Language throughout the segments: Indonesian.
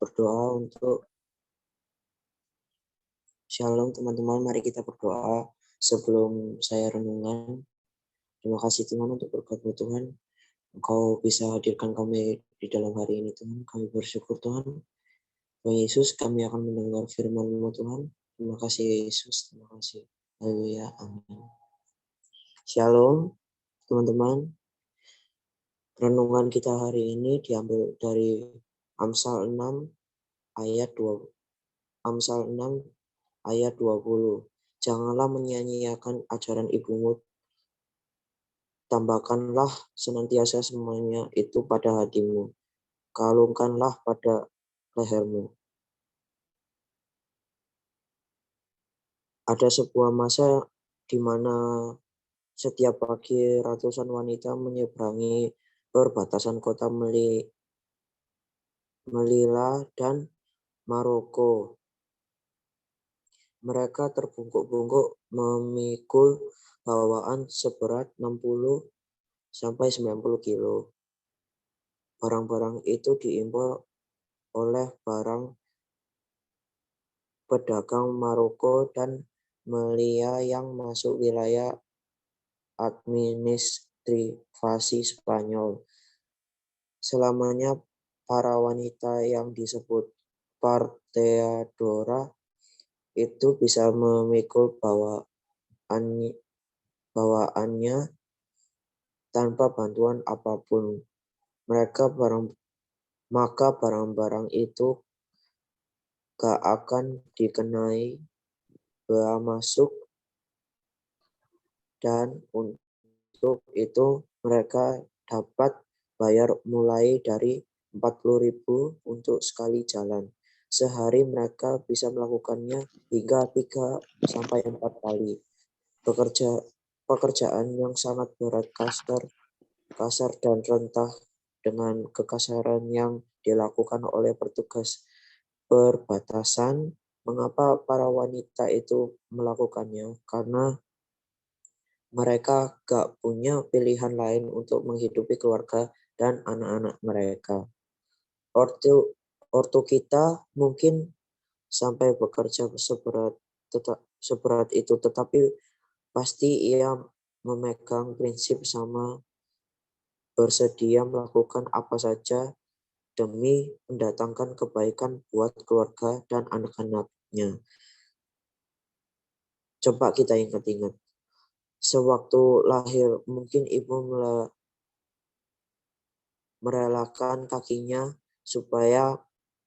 berdoa untuk Shalom teman-teman. Mari kita berdoa sebelum saya renungan. Terima kasih Tuhan untuk berkat-Mu Tuhan. Engkau bisa hadirkan kami di dalam hari ini Tuhan. Kami bersyukur Tuhan. Tuhan Yesus, kami akan mendengar firman-Mu Tuhan. Terima kasih Yesus. Terima kasih. Haleluya. Amin. Shalom teman-teman. Renungan kita hari ini diambil dari Amsal 6 ayat 20. Amsal 6 ayat 20. Janganlah menyia-nyiakan ajaran ibumu, tambahkanlah senantiasa semuanya itu pada hatimu, kalungkanlah pada lehermu. Ada sebuah masa di mana setiap pagi ratusan wanita menyeberangi perbatasan kota Melilla dan Maroko. Mereka terbungkuk-bungkuk memikul bawaan seberat 60 sampai 90 kilo. Barang-barang itu diimpor oleh barang pedagang Maroko dan Melilla yang masuk wilayah administrasi Spanyol. Selamanya para wanita yang disebut parteadora itu bisa memikul bawaannya tanpa bantuan apapun. Maka barang-barang itu gak akan dikenai bea masuk, dan untuk itu mereka dapat bayar mulai dari 40.000 untuk sekali jalan. Sehari mereka bisa melakukannya hingga 3 sampai 4 kali. Pekerjaan yang sangat berat, kasar dan rentah dengan kekasaran yang dilakukan oleh petugas perbatasan. Mengapa para wanita itu melakukannya? Karena mereka gak punya pilihan lain untuk menghidupi keluarga dan anak-anak mereka. Ortu kita mungkin sampai bekerja seberat itu, tetapi pasti ia memegang prinsip sama, bersedia melakukan apa saja demi mendatangkan kebaikan buat keluarga dan anak-anaknya. Coba kita ingat-ingat. Sewaktu lahir, mungkin ibu merelakan kakinya supaya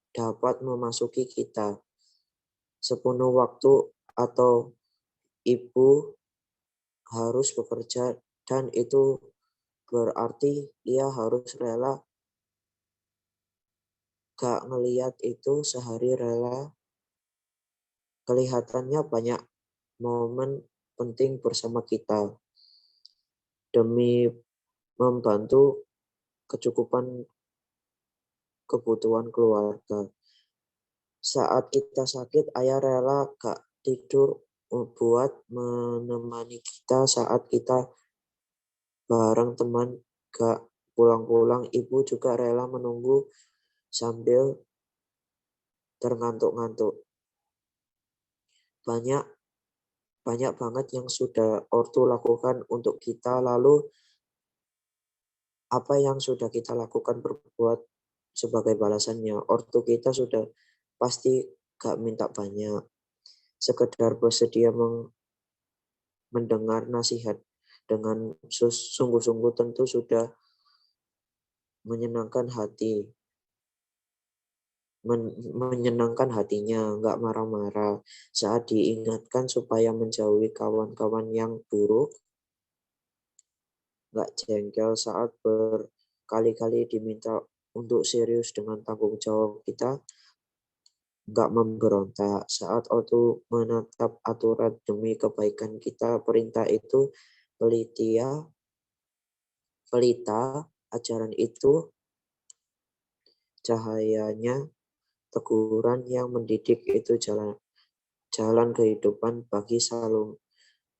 dapat memasuki kita. Sepenuh waktu atau ibu harus bekerja, dan itu berarti ia harus rela gak ngelihat itu sehari, rela. Kelihatannya banyak momen penting bersama kita demi membantu kecukupan kebutuhan keluarga. Saat kita sakit, ayah rela gak tidur buat menemani kita. Saat kita bareng teman gak pulang-pulang, ibu juga rela menunggu sambil terngantuk-ngantuk. Banyak banget yang sudah ortu lakukan untuk kita, lalu apa yang sudah kita lakukan berbuat sebagai balasannya. Ortu kita sudah pasti gak minta banyak, sekedar bersedia mendengar nasihat dengan sungguh-sungguh tentu sudah menyenangkan hatinya, gak marah-marah saat diingatkan supaya menjauhi kawan-kawan yang buruk, gak jengkel saat berkali-kali diminta untuk serius dengan tanggung jawab kita, gak memberontak saat ortu menetap aturan demi kebaikan kita. Perintah itu pelita, ajaran itu cahayanya, teguran yang mendidik itu jalan kehidupan. Bagi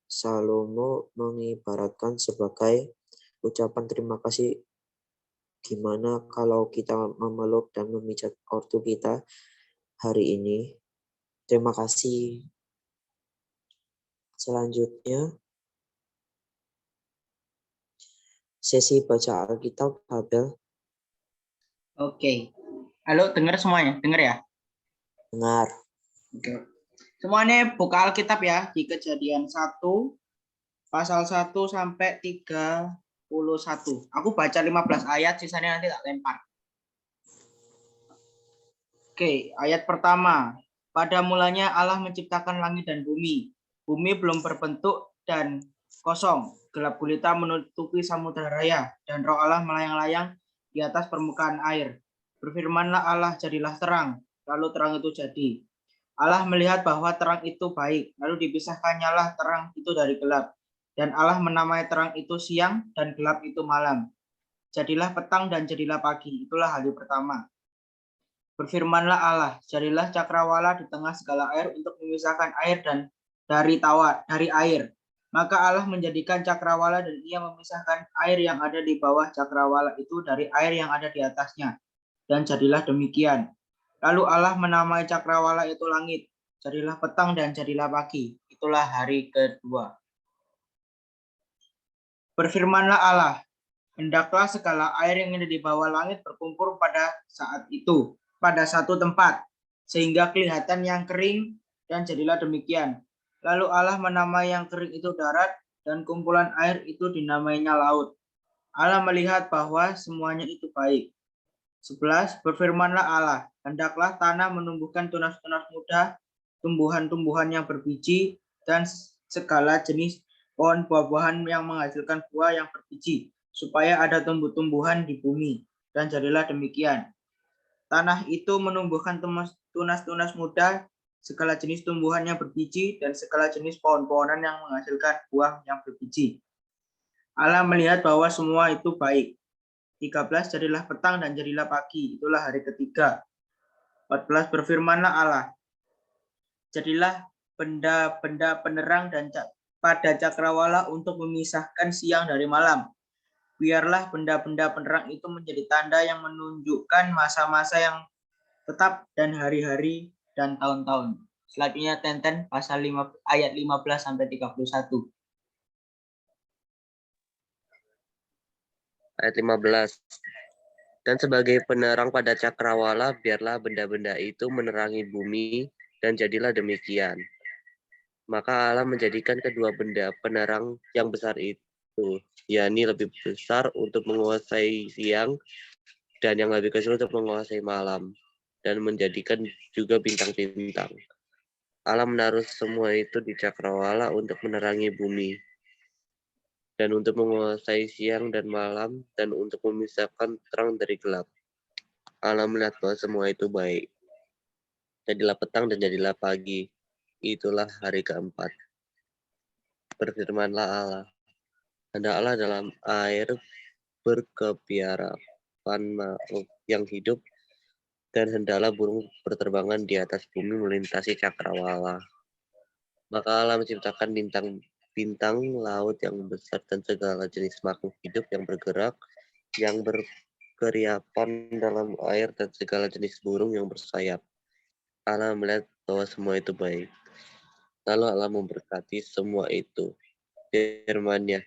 Salomo mengibaratkan sebagai ucapan terima kasih Gimana kalau kita memeluk dan memijat ortu kita hari ini? Terima kasih. Selanjutnya, sesi baca Alkitab, Abel. Oke. Halo, dengar semuanya? Dengar ya? Dengar. Oke. Semuanya buka Alkitab ya, di Kejadian 1, pasal 1 sampai 31. Aku baca 15 ayat, sisanya nanti tak lempar. Oke, ayat pertama. Pada mulanya Allah menciptakan langit dan bumi. Bumi belum berbentuk dan kosong. Gelap gulita menutupi samudera raya, dan roh Allah melayang-layang di atas permukaan air. Berfirmanlah Allah, jadilah terang. Lalu terang itu jadi. Allah melihat bahwa terang itu baik, lalu dipisahkannyalah terang itu dari gelap. Dan Allah menamai terang itu siang, dan gelap itu malam. Jadilah petang dan jadilah pagi. Itulah hari pertama. Berfirmanlah Allah, jadilah cakrawala di tengah segala air untuk memisahkan air dan dari air. Maka Allah menjadikan cakrawala dan ia memisahkan air yang ada di bawah cakrawala itu dari air yang ada di atasnya. Dan jadilah demikian. Lalu Allah menamai cakrawala itu langit. Jadilah petang dan jadilah pagi. Itulah hari kedua. Berfirmanlah Allah, hendaklah segala air yang ada di bawah langit berkumpul pada saat itu, pada satu tempat, sehingga kelihatan yang kering, dan jadilah demikian. Lalu Allah menamai yang kering itu darat, dan kumpulan air itu dinamainya laut. Allah melihat bahwa semuanya itu baik. 11. Berfirmanlah Allah, hendaklah tanah menumbuhkan tunas-tunas muda, tumbuhan-tumbuhan yang berbiji, dan segala jenis pohon buah-buahan yang menghasilkan buah yang berbiji, supaya ada tumbuh-tumbuhan di bumi. Dan jadilah demikian. Tanah itu menumbuhkan tunas-tunas muda, segala jenis tumbuhan yang berbiji, dan segala jenis pohon-pohonan yang menghasilkan buah yang berbiji. Allah melihat bahwa semua itu baik. 13. Jadilah petang dan jadilah pagi. Itulah hari ketiga. 14. Berfirmanlah Allah, jadilah benda-benda penerang dan pada cakrawala untuk memisahkan siang dari malam. Biarlah benda-benda penerang itu menjadi tanda yang menunjukkan masa-masa yang tetap dan hari-hari dan tahun-tahun. Selanjutnya Tenten pasal 5 ayat 15 sampai 31. Ayat 15. Dan sebagai penerang pada cakrawala, biarlah benda-benda itu menerangi bumi, dan jadilah demikian. Maka Allah menjadikan kedua benda penerang yang besar itu, yakni lebih besar untuk menguasai siang, dan yang lebih kecil untuk menguasai malam, dan menjadikan juga bintang-bintang. Allah menaruh semua itu di cakrawala untuk menerangi bumi, dan untuk menguasai siang dan malam, dan untuk memisahkan terang dari gelap. Allah melihat bahwa semua itu baik. Jadilah petang dan jadilah pagi. Itulah hari keempat. Berfirmanlah Allah, hendaklah dalam air berkepiarapan makhluk yang hidup, dan hendaklah burung berterbangan di atas bumi melintasi cakrawala. Maka Allah menciptakan bintang laut yang besar dan segala jenis makhluk hidup yang bergerak, yang berkeriapan dalam air, dan segala jenis burung yang bersayap. Allah melihat bahwa semua itu baik. Lalu Allah memberkati semua itu. Firman-Nya,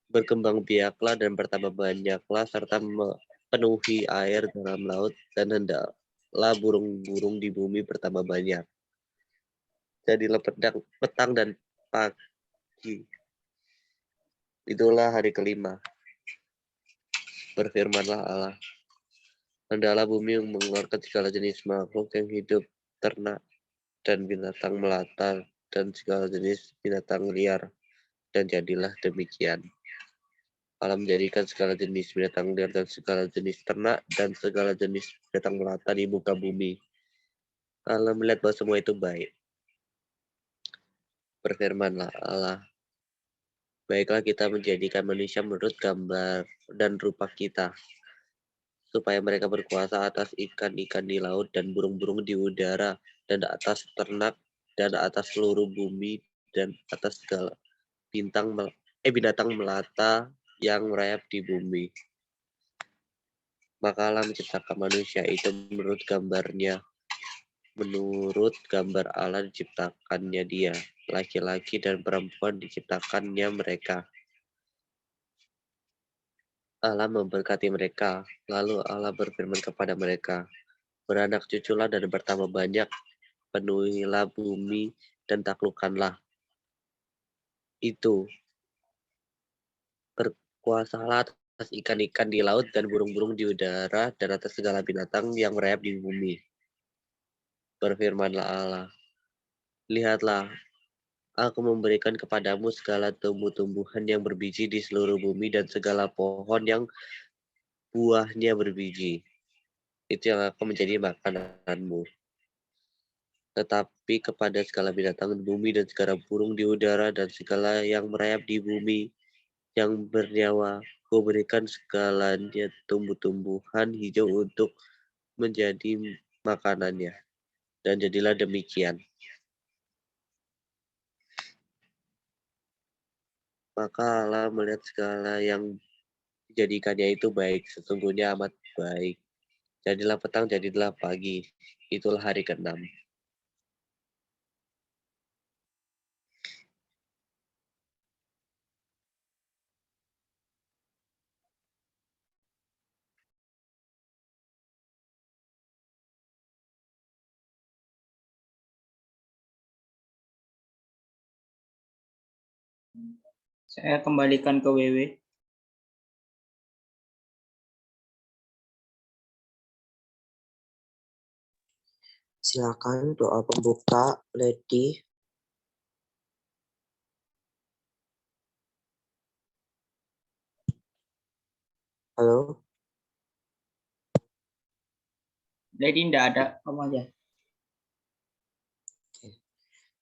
berkembang biaklah dan bertambah banyaklah, serta memenuhi air dalam laut, dan hendaklah burung-burung di bumi bertambah banyak. Jadilah petang dan pagi. Itulah hari kelima. Berfirmanlah Allah, hendaklah bumi mengeluarkan segala jenis makhluk yang hidup, ternak, dan binatang melata, dan segala jenis binatang liar. Dan jadilah demikian. Allah menjadikan segala jenis binatang liar dan segala jenis ternak dan segala jenis binatang melata di muka bumi. Allah melihat bahwa semua itu baik. Berfirmanlah Allah, baiklah kita menjadikan manusia menurut gambar dan rupa kita, supaya mereka berkuasa atas ikan-ikan di laut dan burung-burung di udara, dan atas ternak, dan atas seluruh bumi, dan atas segala binatang melata yang merayap di bumi. Maka Allah menciptakan manusia itu menurut gambarnya. Menurut gambar Allah diciptakannya dia. Laki-laki dan perempuan diciptakannya mereka. Allah memberkati mereka. Lalu Allah berfirman kepada mereka, beranak cuculah dan bertambah banyak, penuhilah bumi dan taklukkanlah. Itu, berkuasalah atas ikan-ikan di laut dan burung-burung di udara dan atas segala binatang yang merayap di bumi. Berfirmanlah Allah, lihatlah, aku memberikan kepadamu segala tumbuh-tumbuhan yang berbiji di seluruh bumi dan segala pohon yang buahnya berbiji. Itu yang akan menjadi makananmu. Tetapi kepada segala binatang di bumi dan segala burung di udara dan segala yang merayap di bumi yang bernyawa, kuberikan segalanya tumbuh-tumbuhan hijau untuk menjadi makanannya. Dan jadilah demikian. Maka Allah melihat segala yang dijadikannya itu baik, sesungguhnya amat baik. Jadilah petang, jadilah pagi. Itulah hari ke-6. Saya kembalikan ke WW. Silakan doa pembuka, Lady. Halo, Lady tidak ada, kamu aja.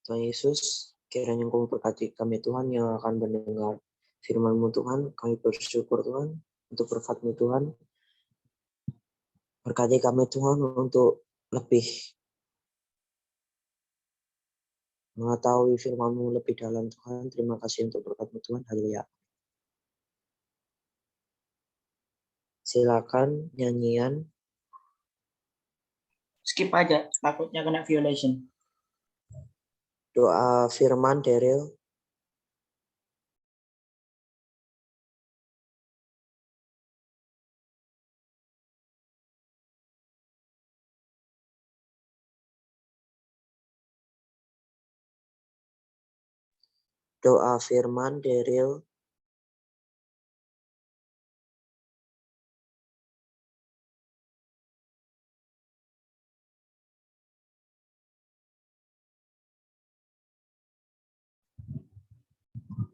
Tuhan Yesus, kiranya Engkau memberkati kami Tuhan yang akan mendengar firman-Mu Tuhan. Kami bersyukur Tuhan untuk berkat-Mu Tuhan. Berkati kami Tuhan untuk lebih mengetahui firman-Mu lebih dalam Tuhan. Terima kasih untuk berkat-Mu Tuhan. Haleluya. Silakan nyanyian. Skip aja, takutnya kena violation. Doa firman Daryl. Doa firman Daryl.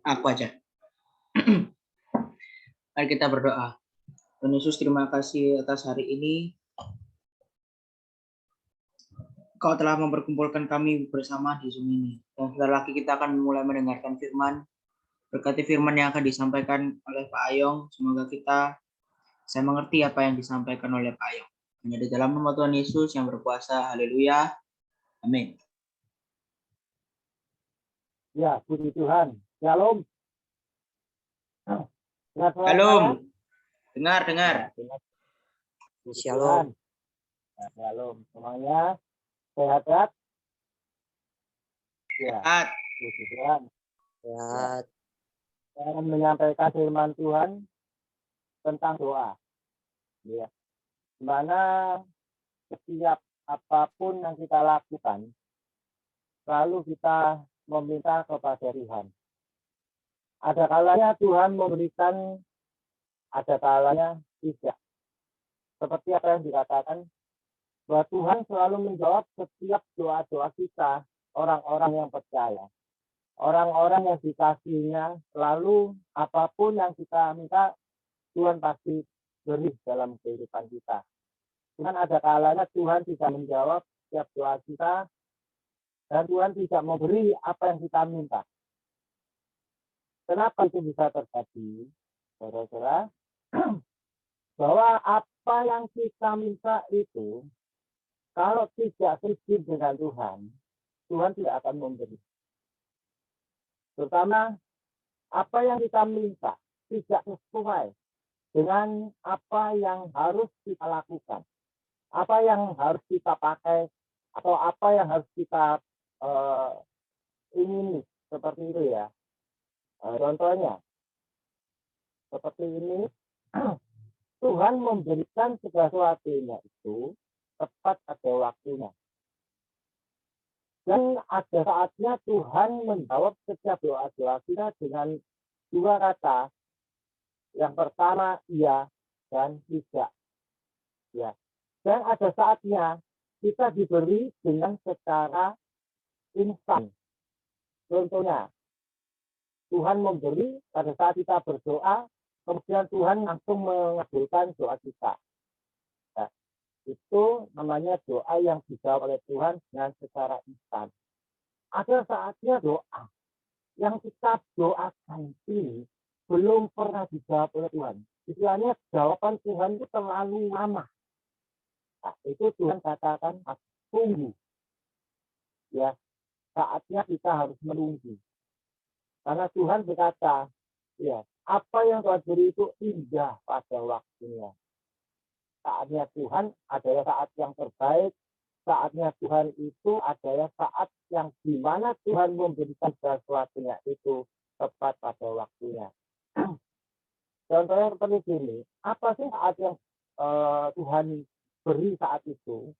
Aku aja. Mari kita berdoa. Tuhan Yesus, terima kasih atas hari ini. Kau telah memperkumpulkan kami bersama di Zoom ini. Dan sebentar lagi kita akan mulai mendengarkan firman. Berkati firman yang akan disampaikan oleh Pak Ayong. Semoga kita bisa mengerti apa yang disampaikan oleh Pak Ayong. Hanya di dalam nama Tuhan Yesus yang berkuasa. Haleluya. Amin. Ya, puji Tuhan. Shalom. Dengar suara Shalom. saya? Dengar. Ya, dengar. Puji Shalom. Tuhan. Ya, shalom. Semuanya sehat-sehat? Ya, Sehat. puji Tuhan. Sehat. Saya akan menyampaikan firman Tuhan tentang doa. Ya. Di mana setiap apapun yang kita lakukan, selalu kita meminta kepada Tuhan. Ada kalanya Tuhan memberikan, ada kalanya tidak. Seperti apa yang dikatakan, bahwa Tuhan selalu menjawab setiap doa-doa kita, orang-orang yang percaya. Orang-orang yang dikasihinya, selalu apapun yang kita minta, Tuhan pasti beri dalam kehidupan kita. Cuman ada kalanya Tuhan tidak menjawab setiap doa kita, dan Tuhan tidak memberi apa yang kita minta. Kenapa itu bisa terjadi? Saudara-saudara, bahwa apa yang kita minta itu, kalau tidak sesuai dengan Tuhan, Tuhan tidak akan memberi. Terutama apa yang kita minta tidak sesuai dengan apa yang harus kita lakukan, apa yang harus kita pakai, atau apa yang harus kita ingini, seperti itu ya. Contohnya, seperti ini, Tuhan memberikan segala sesuatunya itu tepat pada waktunya. Dan ada saatnya Tuhan menjawab setiap doa-doa kita dengan dua kata. Yang pertama, iya dan tidak. Ya. Dan ada saatnya kita diberi dengan secara instan. Contohnya, Tuhan memberi pada saat kita berdoa, kemudian Tuhan langsung mengabulkan doa kita. Ya. Itu namanya doa yang dijawab oleh Tuhan dengan secara instan. Ada saatnya doa yang kita doakan ini belum pernah dijawab oleh Tuhan. Istilahnya jawaban Tuhan itu terlalu lama. Nah, itu Tuhan katakan tunggu. Ya, saatnya kita harus menunggu. Karena Tuhan berkata, ya, apa yang Tuhan beri itu indah pada waktunya. Saatnya Tuhan adalah saat yang terbaik. Saatnya Tuhan itu adalah saat yang dimana Tuhan memberikan sesuatunya itu tepat pada waktunya. Contohnya seperti ini, apa sih saat yang Tuhan beri saat itu?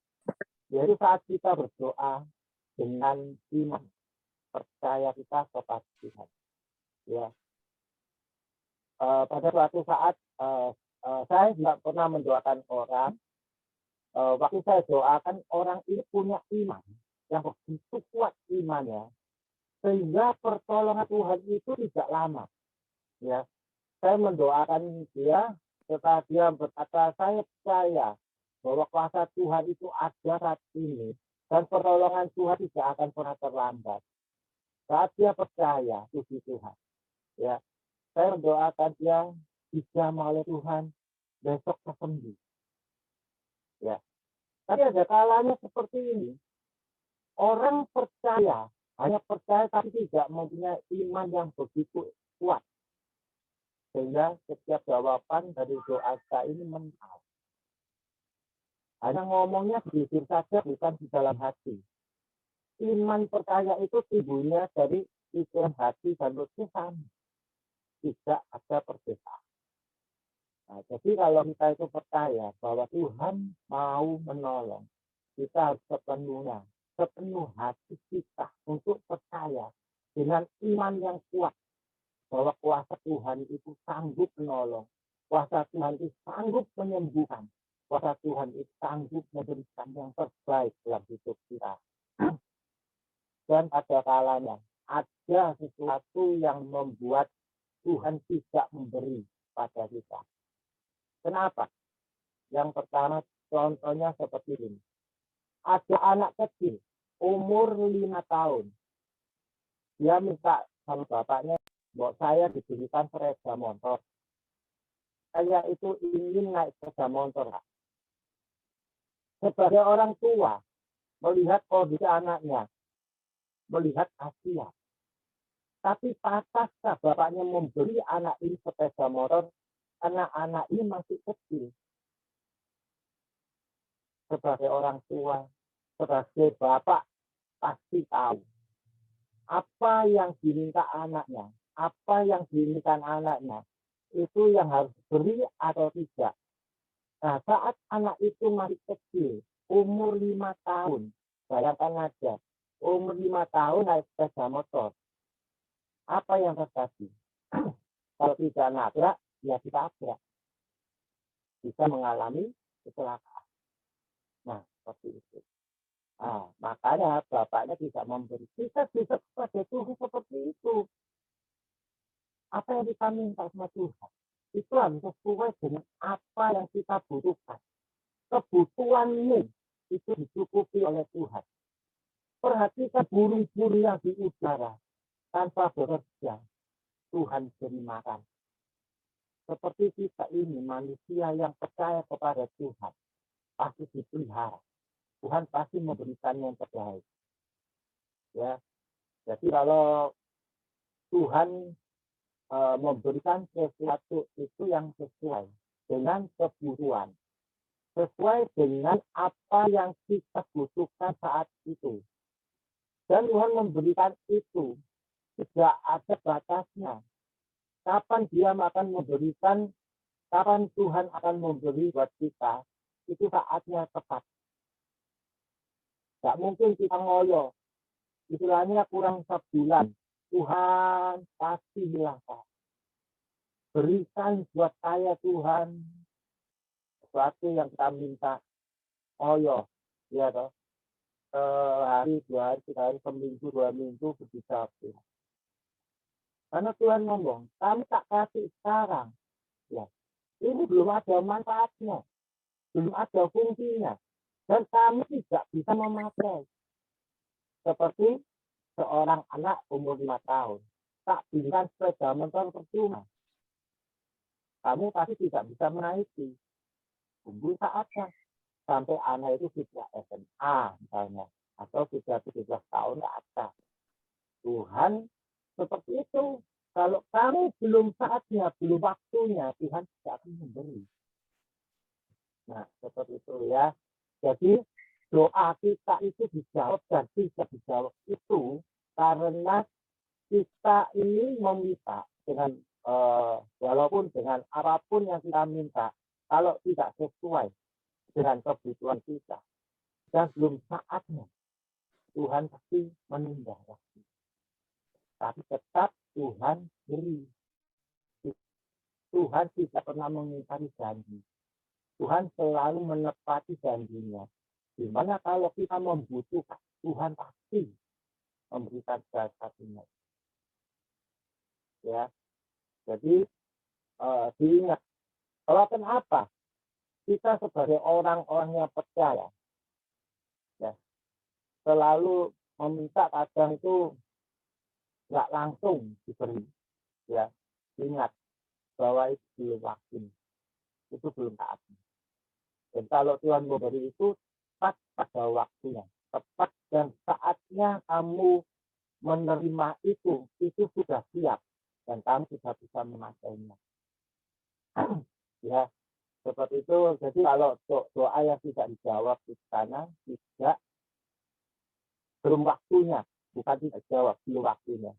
Jadi saat kita berdoa dengan iman, percaya kita kepada Tuhan. Ya, pada suatu saat saya tidak pernah mendoakan orang. Waktu saya doakan orang ini punya iman yang begitu kuat imannya, sehingga pertolongan Tuhan itu tidak lama. Ya, saya mendoakan dia setelah dia berkata, saya percaya bahwa kuasa Tuhan itu ada saat ini dan pertolongan Tuhan tidak akan pernah terlambat. Saat dia percaya, puji Tuhan. Ya, saya mendoakan dia dijamah oleh Tuhan, besok sembuh. Ya, tapi ada kalanya seperti ini. Orang percaya, hanya percaya tapi tidak mempunyai iman yang begitu kuat. Sehingga setiap jawaban dari doa kita ini mental. Hanya ngomongnya di bibir saja, bukan di dalam hati. Iman percaya itu timbulnya dari pikiran hati dan lutut sama. Tidak ada perbedaan. Nah, jadi kalau kita itu percaya bahwa Tuhan mau menolong, kita harus sepenuh hati kita untuk percaya dengan iman yang kuat bahwa kuasa Tuhan itu sanggup menolong, kuasa Tuhan itu sanggup menyembuhkan, kuasa Tuhan itu sanggup memberikan yang terbaik dalam hidup kita. Dan pada kalanya ada sesuatu yang membuat Tuhan tidak memberi pada kita. Kenapa? Yang pertama, contohnya seperti ini. Ada anak kecil, umur 5 tahun. Dia minta sama bapaknya, bahwa saya diberikan sepeda motor. Saya itu ingin naik sepeda motor. Sebagai orang tua, melihat kondisi anaknya, melihat kasihan. Tapi pantaskah bapaknya memberi anak ini sepeda motor karena anak ini masih kecil? Sebagai orang tua, sebagai bapak, pasti tahu apa yang diminta anaknya, apa yang diinginkan anaknya, itu yang harus beri atau tidak. Nah, saat anak itu masih kecil, umur 5 tahun, bayangkan aja, umur 5 tahun naik sepeda motor, apa yang terjadi? Kalau tidak nabrak, ya ditabrak. Bisa mengalami kecelakaan. Nah, seperti itu. Nah, makanya bapaknya tidak memberi. Kita bisa kepada Tuhan seperti itu. Apa yang kita minta sama Tuhan, itu harus sesuai dengan apa yang kita butuhkan. Kebutuhanmu itu dicukupi oleh Tuhan. Perhatikan burung-burung yang di udara tanpa bekerja, Tuhan beri makan. Seperti kita ini manusia yang percaya kepada Tuhan, pasti dipelihara. Tuhan pasti memberikan yang terbaik. Ya, jadi kalau Tuhan memberikan sesuatu itu yang sesuai dengan kebutuhan, sesuai dengan apa yang kita butuhkan saat itu. Dan Tuhan memberikan itu, tidak ada batasnya. Kapan dia akan memberikan, kapan Tuhan akan memberi buat kita, itu saatnya tepat. Tidak mungkin kita ngoyo, istilahnya kurang sebulan, Tuhan pasti bilang, berikan buat saya Tuhan sesuatu yang kita minta. Ngoyo, ya toh. Hari, 2 hari, 3 hari, seminggu, 2 minggu, bisa. Karena Tuhan ngomong, kami tak kasih sekarang. Ya, ini belum ada manfaatnya, belum ada fungsinya, dan kami tidak bisa memakai. Seperti seorang anak umur 5 tahun, tak belikan sepeda motor percuma. Kamu pasti tidak bisa menaiki. Tunggu saatnya. Sampai anak itu sudah SMA misalnya, atau sudah 17 tahun ke atas. Tuhan seperti itu. Kalau kamu belum saatnya, belum waktunya, Tuhan tidak akan memberi. Nah, seperti itu ya. Jadi doa kita itu dijawab dan tidak dijawab itu karena kita ini meminta dengan walaupun dengan apapun yang kita minta, kalau tidak sesuai dengan kebutuhan kita dan belum saatnya, Tuhan pasti menunda waktu. Tapi tetap Tuhan beri. Tuhan tidak pernah mengingkari janji. Tuhan selalu menepati janjinya. Dimana kalau kita membutuhkan, Tuhan pasti memberikan satu-satunya. Ya, jadi diingat. Kalau kenapa kita sebagai orang-orang yang percaya, ya, selalu meminta, kadang itu nggak langsung diberi. Ya, ingat bahwa itu belum waktu, itu belum saatnya. Dan kalau Tuhan memberi itu tepat pada waktunya, tepat dan saatnya kamu menerima itu sudah siap dan kamu sudah bisa memakainya. Ya, seperti itu. Jadi kalau doa yang tidak dijawab di sana, tidak, belum waktunya, bukan tidak jawab, belum waktunya.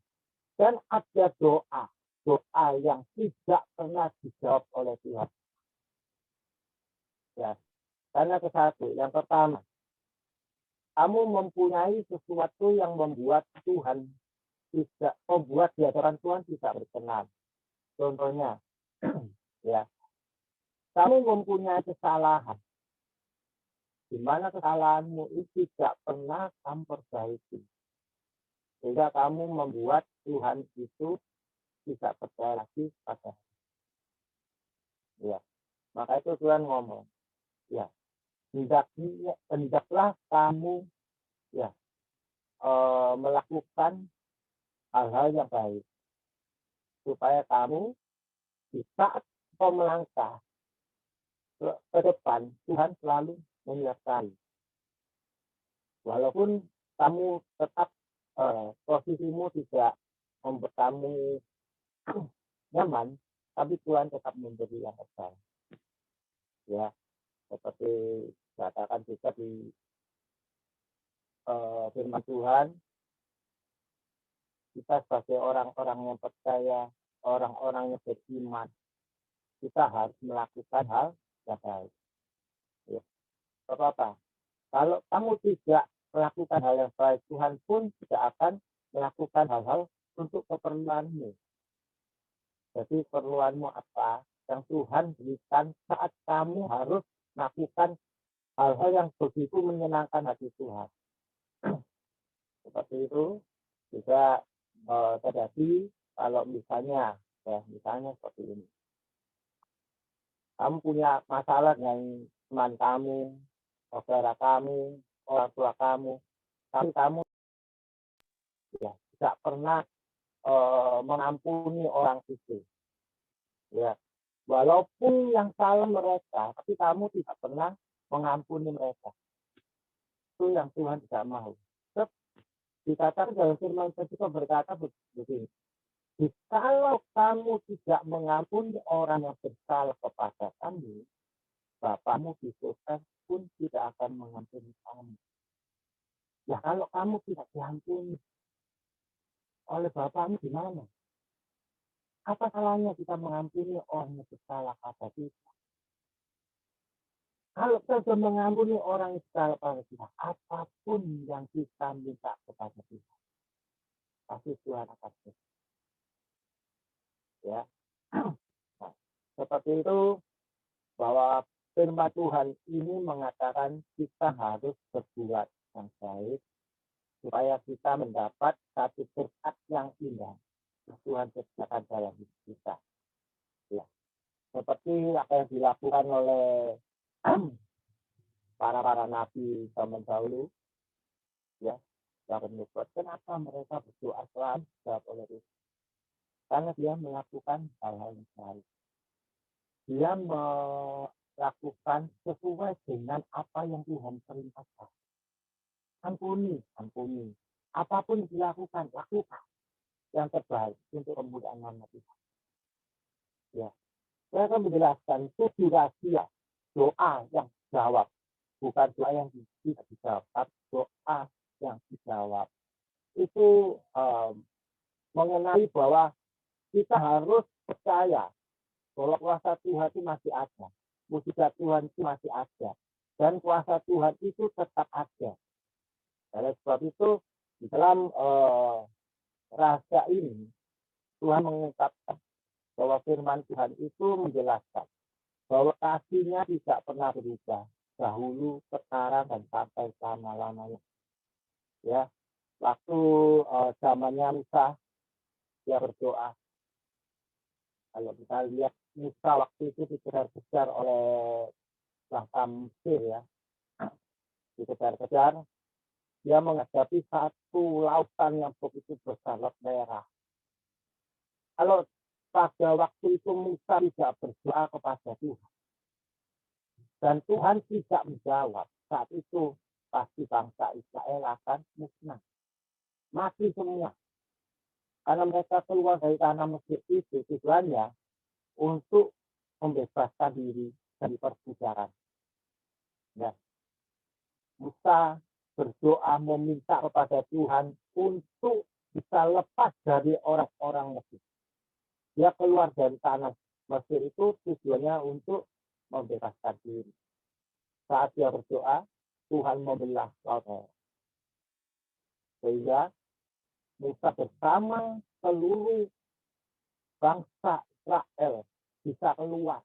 Dan ada doa yang tidak pernah dijawab oleh Tuhan. Ya, karena satu, yang pertama, kamu mempunyai sesuatu yang membuat Tuhan tidak, membuat di hadapan Tuhan tidak berkenan. Contohnya, ya, kamu mempunyai kesalahan, di mana kesalahanmu itu tidak pernah kamu perbaiki, sehingga kamu membuat Tuhan itu tidak percaya lagi pada. Ya, maka itu Tuhan ngomong, ya, hendaklah kamu, ya, melakukan hal-hal yang baik, supaya kamu di saat kau melangkah ke depan, Tuhan selalu menyertai. Walaupun kamu tetap posisimu tidak membuat kamu nyaman, tapi Tuhan tetap memberi yang terbaik. Ya, seperti dikatakan juga di firman Tuhan, kita sebagai orang-orang yang percaya, orang-orang yang beriman, kita harus melakukan hal yang baik. Ya. Apa? Kalau kamu tidak melakukan hal yang baik, Tuhan pun tidak akan melakukan hal-hal untuk keperluanmu. Jadi keperluanmu apa? Yang Tuhan berikan saat kamu harus melakukan hal-hal yang begitu menyenangkan hati Tuhan. Seperti itu juga terjadi kalau misalnya, ya, misalnya seperti ini. Kamu punya masalah dengan teman kamu, saudara kamu, orang tua kamu, tapi kamu, ya, tidak pernah mengampuni orang itu. Ya, walaupun yang salah mereka, tapi kamu tidak pernah mengampuni mereka. Itu yang Tuhan tidak mau. Dikatakan dalam firman juga berkata begini, Jikalau kamu tidak mengampuni orang yang bersalah kepada kamu, Bapamu di surga pun tidak akan mengampuni kamu. Ya kalau kamu tidak diampuni oleh Bapamu gimana? Apa salahnya kita mengampuni orang yang bersalah pada kita? Kalau kita sudah mengampuni orang yang bersalah pada kita, apapun yang kita minta kepada kita, pasti Tuhan akan beri. Ya, nah, seperti itu bahwa firman Tuhan ini mengatakan kita harus berbuat yang baik supaya kita mendapat satu berkat yang indah Tuhan ciptakan dalam hidup kita. Ya, seperti apa yang dilakukan oleh para nabi zaman dahulu, ya, yang menyebut kenapa mereka berdoa selalu dijawab oleh Tuhan. Karena dia melakukan hal-hal yang baik. Dia melakukan sesuai dengan apa yang Tuhan perintahkan. Ampuni. Apapun dilakukan, lakukan yang terbaik untuk kemuliaan nama Tuhan. Ya, saya akan menjelaskan itu rahasia doa yang dijawab, bukan doa yang tidak dijawab, tapi doa yang dijawab. Itu mengenai bahwa kita harus percaya bahwa kuasa Tuhan itu masih ada, mujizat Tuhan itu masih ada, dan kuasa Tuhan itu tetap ada. Oleh sebab itu di dalam rahasia ini Tuhan mengungkapkan bahwa firman Tuhan itu menjelaskan bahwa kasih-Nya tidak pernah berubah dahulu, sekarang, dan sampai selama-lamanya. Ya, waktu zamannya Musa dia berdoa. Kalau kita lihat Musa waktu itu dikejar-kejar oleh bangsa Mesir, ya, dikejar-kejar. Dia menghadapi satu lautan yang begitu besar, Laut Merah. Kalau pada waktu itu Musa tidak berdoa kepada Tuhan, dan Tuhan tidak menjawab, saat itu pasti bangsa Israel akan musnah, mati semua. Karena mereka keluar dari tanah Mesir itu tujuannya untuk membebaskan diri dari perbudakan. Nah, Musa berdoa meminta kepada Tuhan untuk bisa lepas dari orang-orang Mesir. Dia keluar dari tanah Mesir itu tujuannya untuk membebaskan diri. Saat dia berdoa, Tuhan membelah Laut Merah. Sehingga Musa bersama seluruh bangsa Israel bisa keluar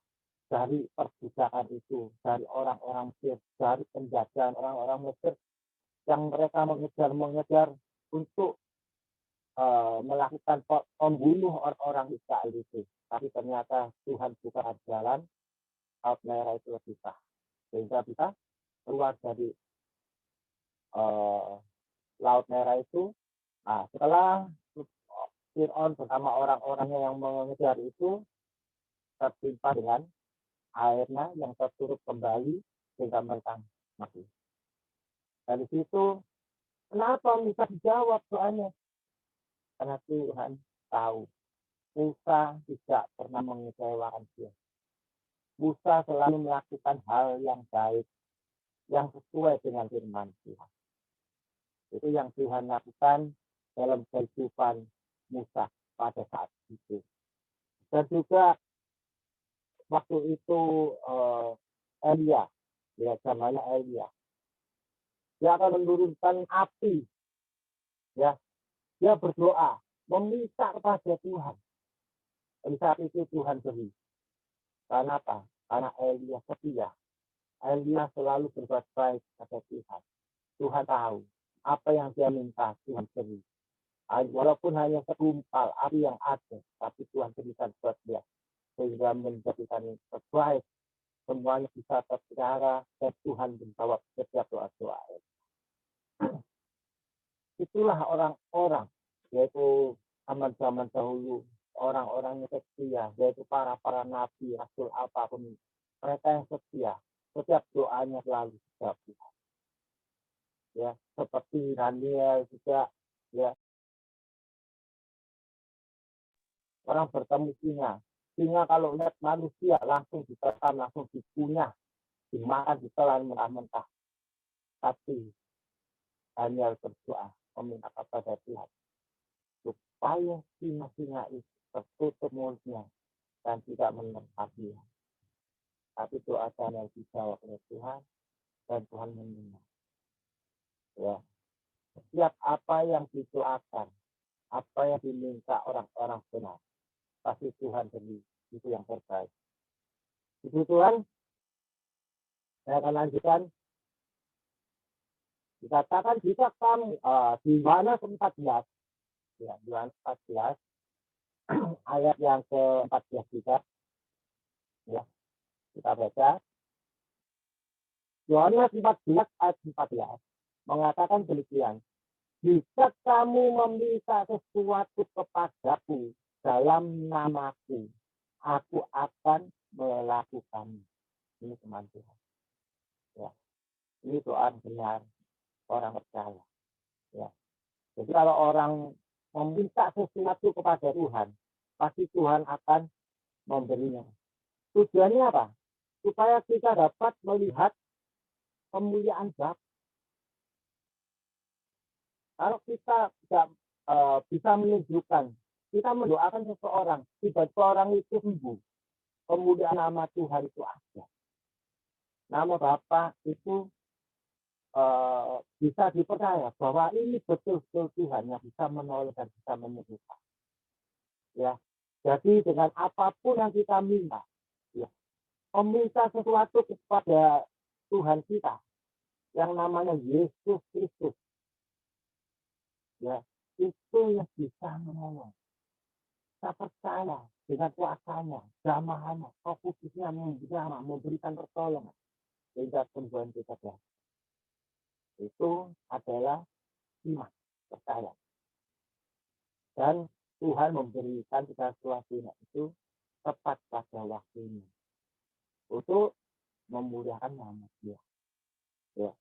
dari perbudakan itu, dari orang-orang Mesir, dari penjajahan orang-orang Mesir yang mereka mengejar untuk melakukan membunuh orang-orang Israel itu. Tapi ternyata Tuhan buka jalan, Laut Merah itu terpisah, sehingga bisa keluar dari Laut Merah itu. Nah, setelah Fir'aun bersama orang-orangnya yang mengejar itu tertimpa dengan airnya yang tersurup kembali sehingga mereka mati. Dari situ, kenapa Musa dijawab doanya? Karena Tuhan tahu Musa tidak pernah mengecewakan dia. Musa selalu melakukan hal yang baik, yang sesuai dengan firman Tuhan. Itu yang Tuhan lakukan dalam kehidupan Musa pada saat itu. Dan juga waktu itu Elia, ya namanya Elia, dia akan menurunkan api, ya, dia berdoa meminta kepada Tuhan. Dan saat itu Tuhan beri. Karena apa? Karena Elia setia. Elia selalu berbuat baik kepada Tuhan. Tuhan tahu apa yang dia minta, Tuhan beri. Walaupun hanya segumpal api yang ada, tapi Tuhan berikan buat dia. Sehingga menjadikan terbaik, semuanya bisa terpelihara, dan Tuhan menjawab setiap doa-doa. Itulah orang-orang, yaitu zaman-zaman dahulu, orang-orang yang setia, yaitu para nabi, rasul apapun. Mereka yang setia, setiap doanya selalu dijawab Tuhan. Ya, seperti Daniel juga, ya. orang bertemu singa. Singa kalau lihat manusia langsung ditekan, langsung dikunyah, dimakan, ditelan mentah-mentah. Tapi Daniel berdoa meminta kepada Tuhan supaya singa-singa itu tertutup mulutnya dan tidak menerpa dia. Tapi doa Daniel dijawab oleh Tuhan dan Tuhan mendengar. Ya, setiap apa yang didoakan, apa yang diminta orang-orang benar, pasti Tuhan beri itu yang terbaik. Itu Tuhan, saya akan lanjutkan. Dikatakan jika kamu di Yohanes 14, ya, Yohanes 14 ayat yang ke-14 juga, ya, kita baca. Yohanes 14 ayat 14 mengatakan demikian. Jika kamu meminta sesuatu kepadaku dalam namaku, aku akan melakukannya. Ini teman Tuhan. Ya. Ini doa benar orang percaya. Ya. Jadi kalau orang meminta sesuatu kepada Tuhan, pasti Tuhan akan memberinya. Tujuannya apa? Supaya kita dapat melihat kemuliaan Bapa. Kalau kita tidak bisa menunjukkan, kita mendoakan seseorang, tiba-tiba orang itu sembuh, kemudian nama Tuhan itu ada. Nama Bapa itu bisa dipercaya bahwa ini betul-betul Tuhan yang bisa menolong dan bisa menyembuhkan. Ya, jadi dengan apapun yang kita minta, ya, meminta sesuatu kepada Tuhan kita, yang namanya Yesus Kristus, ya, itu yang bisa menolong. Kita percaya dengan kuasanya, jamahannya, fokusnya memberikan pertolongan sehingga sembuhan kita ya. Itu adalah iman, percaya. Dan Tuhan memberikan kita sesuatu itu tepat pada waktunya untuk memuliakan nama Dia. Ya.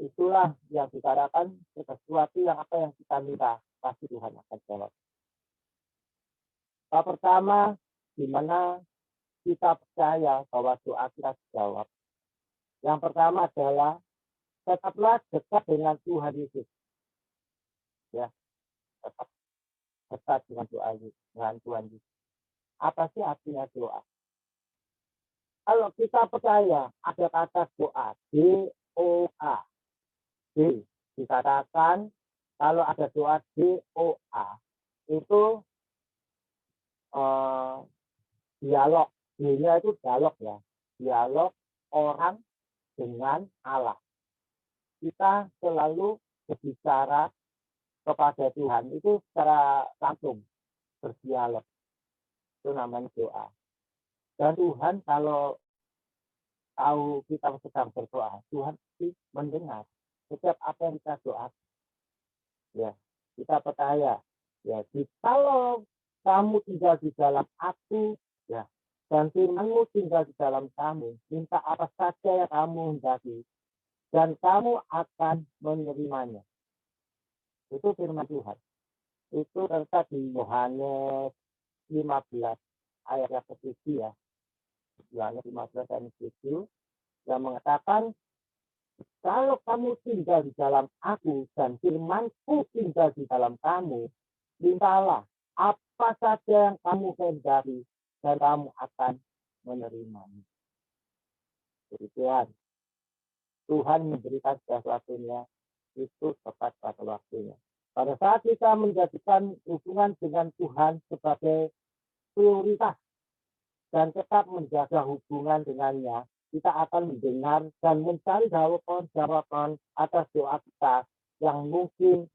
Itulah yang dikatakan sesuatu yang apa yang kita minta pasti Tuhan akan jawab. Yang pertama, di mana kita percaya bahwa doa kita dijawab. Yang pertama adalah tetaplah dekat dengan Tuhan Yesus. Ya, tetap dekat dengan doa dengan Tuhan Yesus. Apa sih artinya doa? Kalau kita percaya ada kata doa, D-O-A. D, dikatakan kalau ada doa D-O-A, itu dialog. D-nya itu dialog ya. Dialog orang dengan Allah. Kita selalu berbicara kepada Tuhan itu secara langsung, berdialog. Itu namanya doa. Dan Tuhan kalau tahu kita sedang berdoa, Tuhan pasti mendengar setiap apa yang kita doakan. Ya, kita percaya. Ya, kalau kamu tinggal di dalam aku, ya, dan firman-Mu tinggal di dalam kamu, minta apa saja yang kamu hendaki, dan kamu akan menerimanya. Itu firman Tuhan. Itu terdapat di Yohanes 15 ayat yang ke-7 ya. Yohanes 15 ayat 7 yang mengatakan kalau kamu tinggal di dalam aku dan firman-Ku tinggal di dalam kamu, mintalah apa saja yang kamu kehendaki dan kamu akan menerimanya. Jadi Tuhan memberikan sesuatunya itu tepat pada waktunya. Pada saat kita menjadikan hubungan dengan Tuhan sebagai prioritas dan tetap menjaga hubungan dengannya, kita akan mendengar dan mencari jawaban atas doa kita yang mungkin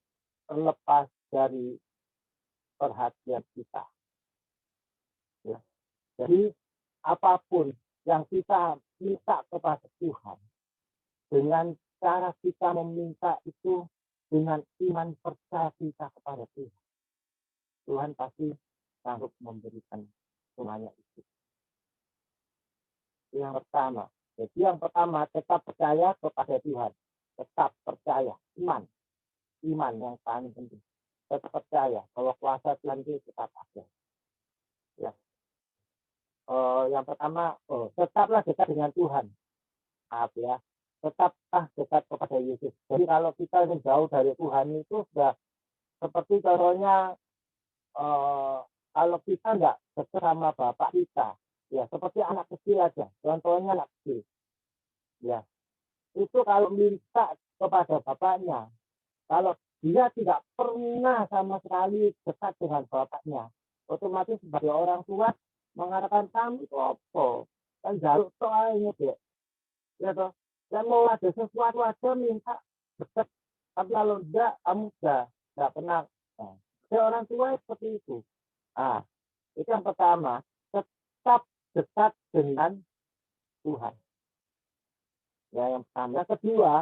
terlepas dari perhatian kita. Ya. Jadi apapun yang kita minta kepada Tuhan, dengan cara kita meminta itu dengan iman percaya kita kepada Tuhan, Tuhan pasti sanggup memberikan semuanya itu. Yang pertama. Jadi yang pertama tetap percaya kepada Tuhan. Tetap percaya. Iman yang paling penting. tetap percaya bahwa kuasa Tuhan itu tetap ada. Ya. Yang pertama, tetaplah dekat dengan Tuhan. Maaf ya, tetaplah dekat kepada Yesus. Jadi kalau kita jauh dari Tuhan itu sudah seperti contohnya, kalau kita nggak dekat sama Bapak kita, ya seperti anak kecil aja. Contohnya anak kecil, ya itu kalau minta kepada bapaknya, kalau dia tidak pernah sama sekali dekat dengan bapaknya, otomatis sebagai orang tua mengatakan kamu itu apa? Kan jaluk soalnya deh, ya toh. Dan mau ada sesuatu aja minta dekat, tapi kalau enggak kamu nggak pernah. Nah, orang tua seperti itu. Ah, itu yang pertama, tetap dekat dengan Tuhan. Ya, yang pertama. Yang kedua,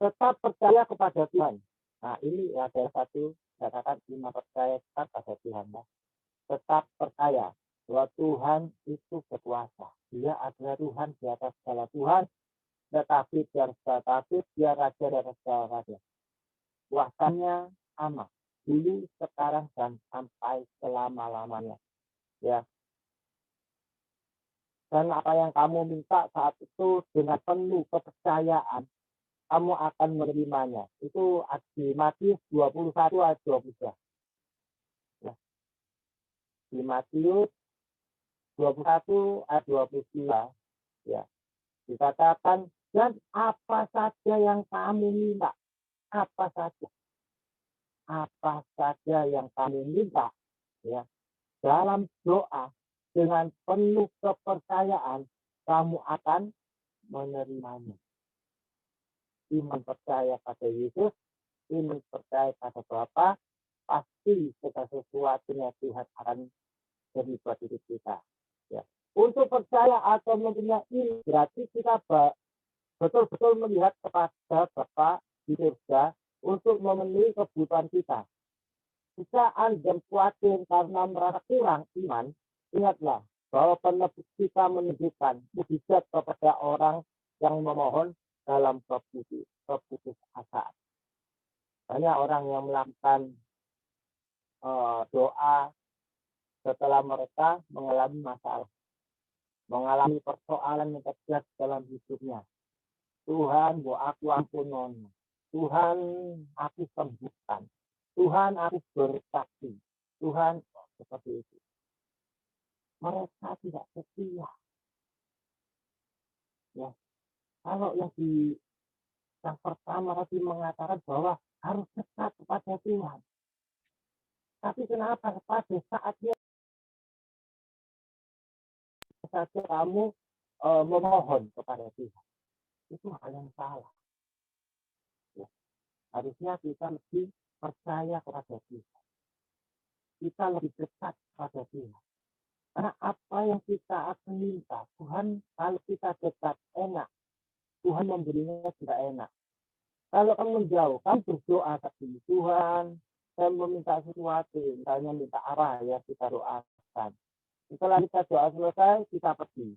tetap percaya kepada Tuhan. Nah, ini ada satu katakan iman percaya tetap pada Tuhan. Ya. Tetap percaya bahwa Tuhan itu berkuasa. Dia adalah Tuhan di atas segala Tuhan, tetapi dia raja di atas segala raja. Kuasanya amat dulu, sekarang, dan sampai selama-lamanya. Ya. Dan apa yang kamu minta saat itu dengan penuh kepercayaan, kamu akan menerimanya. Itu di Matius 21 ayat 23. Ya. Di Matius 21 ayat 23, ya, dikatakan, dan apa saja yang kamu minta, apa saja yang kamu minta, ya, dalam doa dengan penuh kepercayaan, kamu akan menerimanya. Iman percaya pada Yesus, iman percaya pada Bapa, pasti segala sesuatunya Tuhan akan jadi buat hidup kita. Ya. Untuk percaya atau menerima ini berarti kita betul-betul melihat kepada Bapa di surga untuk memenuhi kebutuhan kita. Jika Anda khawatir karena merasa kurang iman, ingatlah bahwa penebus kita menunjukkan mujizat kepada orang yang memohon dalam keputusasaan. Banyak orang yang melakukan doa setelah mereka mengalami masalah, mengalami persoalan yang terjadi dalam hidupnya. Tuhan, aku ampunon. Tuhan, aku sembuhkan. Tuhan, aku bersaksi. Tuhan, seperti itu. Mereka tidak setia. Ya. Kalau yang pertama tadi mengatakan bahwa harus dekat kepada Tuhan. Tapi kenapa pada saatnya saja kamu memohon kepada Tuhan? Itu hal yang salah. Ya. Harusnya kita lebih percaya kepada Tuhan. Kita lebih dekat kepada Tuhan. Karena apa yang kita akan minta, Tuhan kalau kita dekat enak, Tuhan memberinya juga enak. Kalau kamu jauh, kamu berdoa tadi, Tuhan, saya meminta sesuatu, misalnya minta apa ya, kita doakan. Setelah kita doa selesai, kita pergi.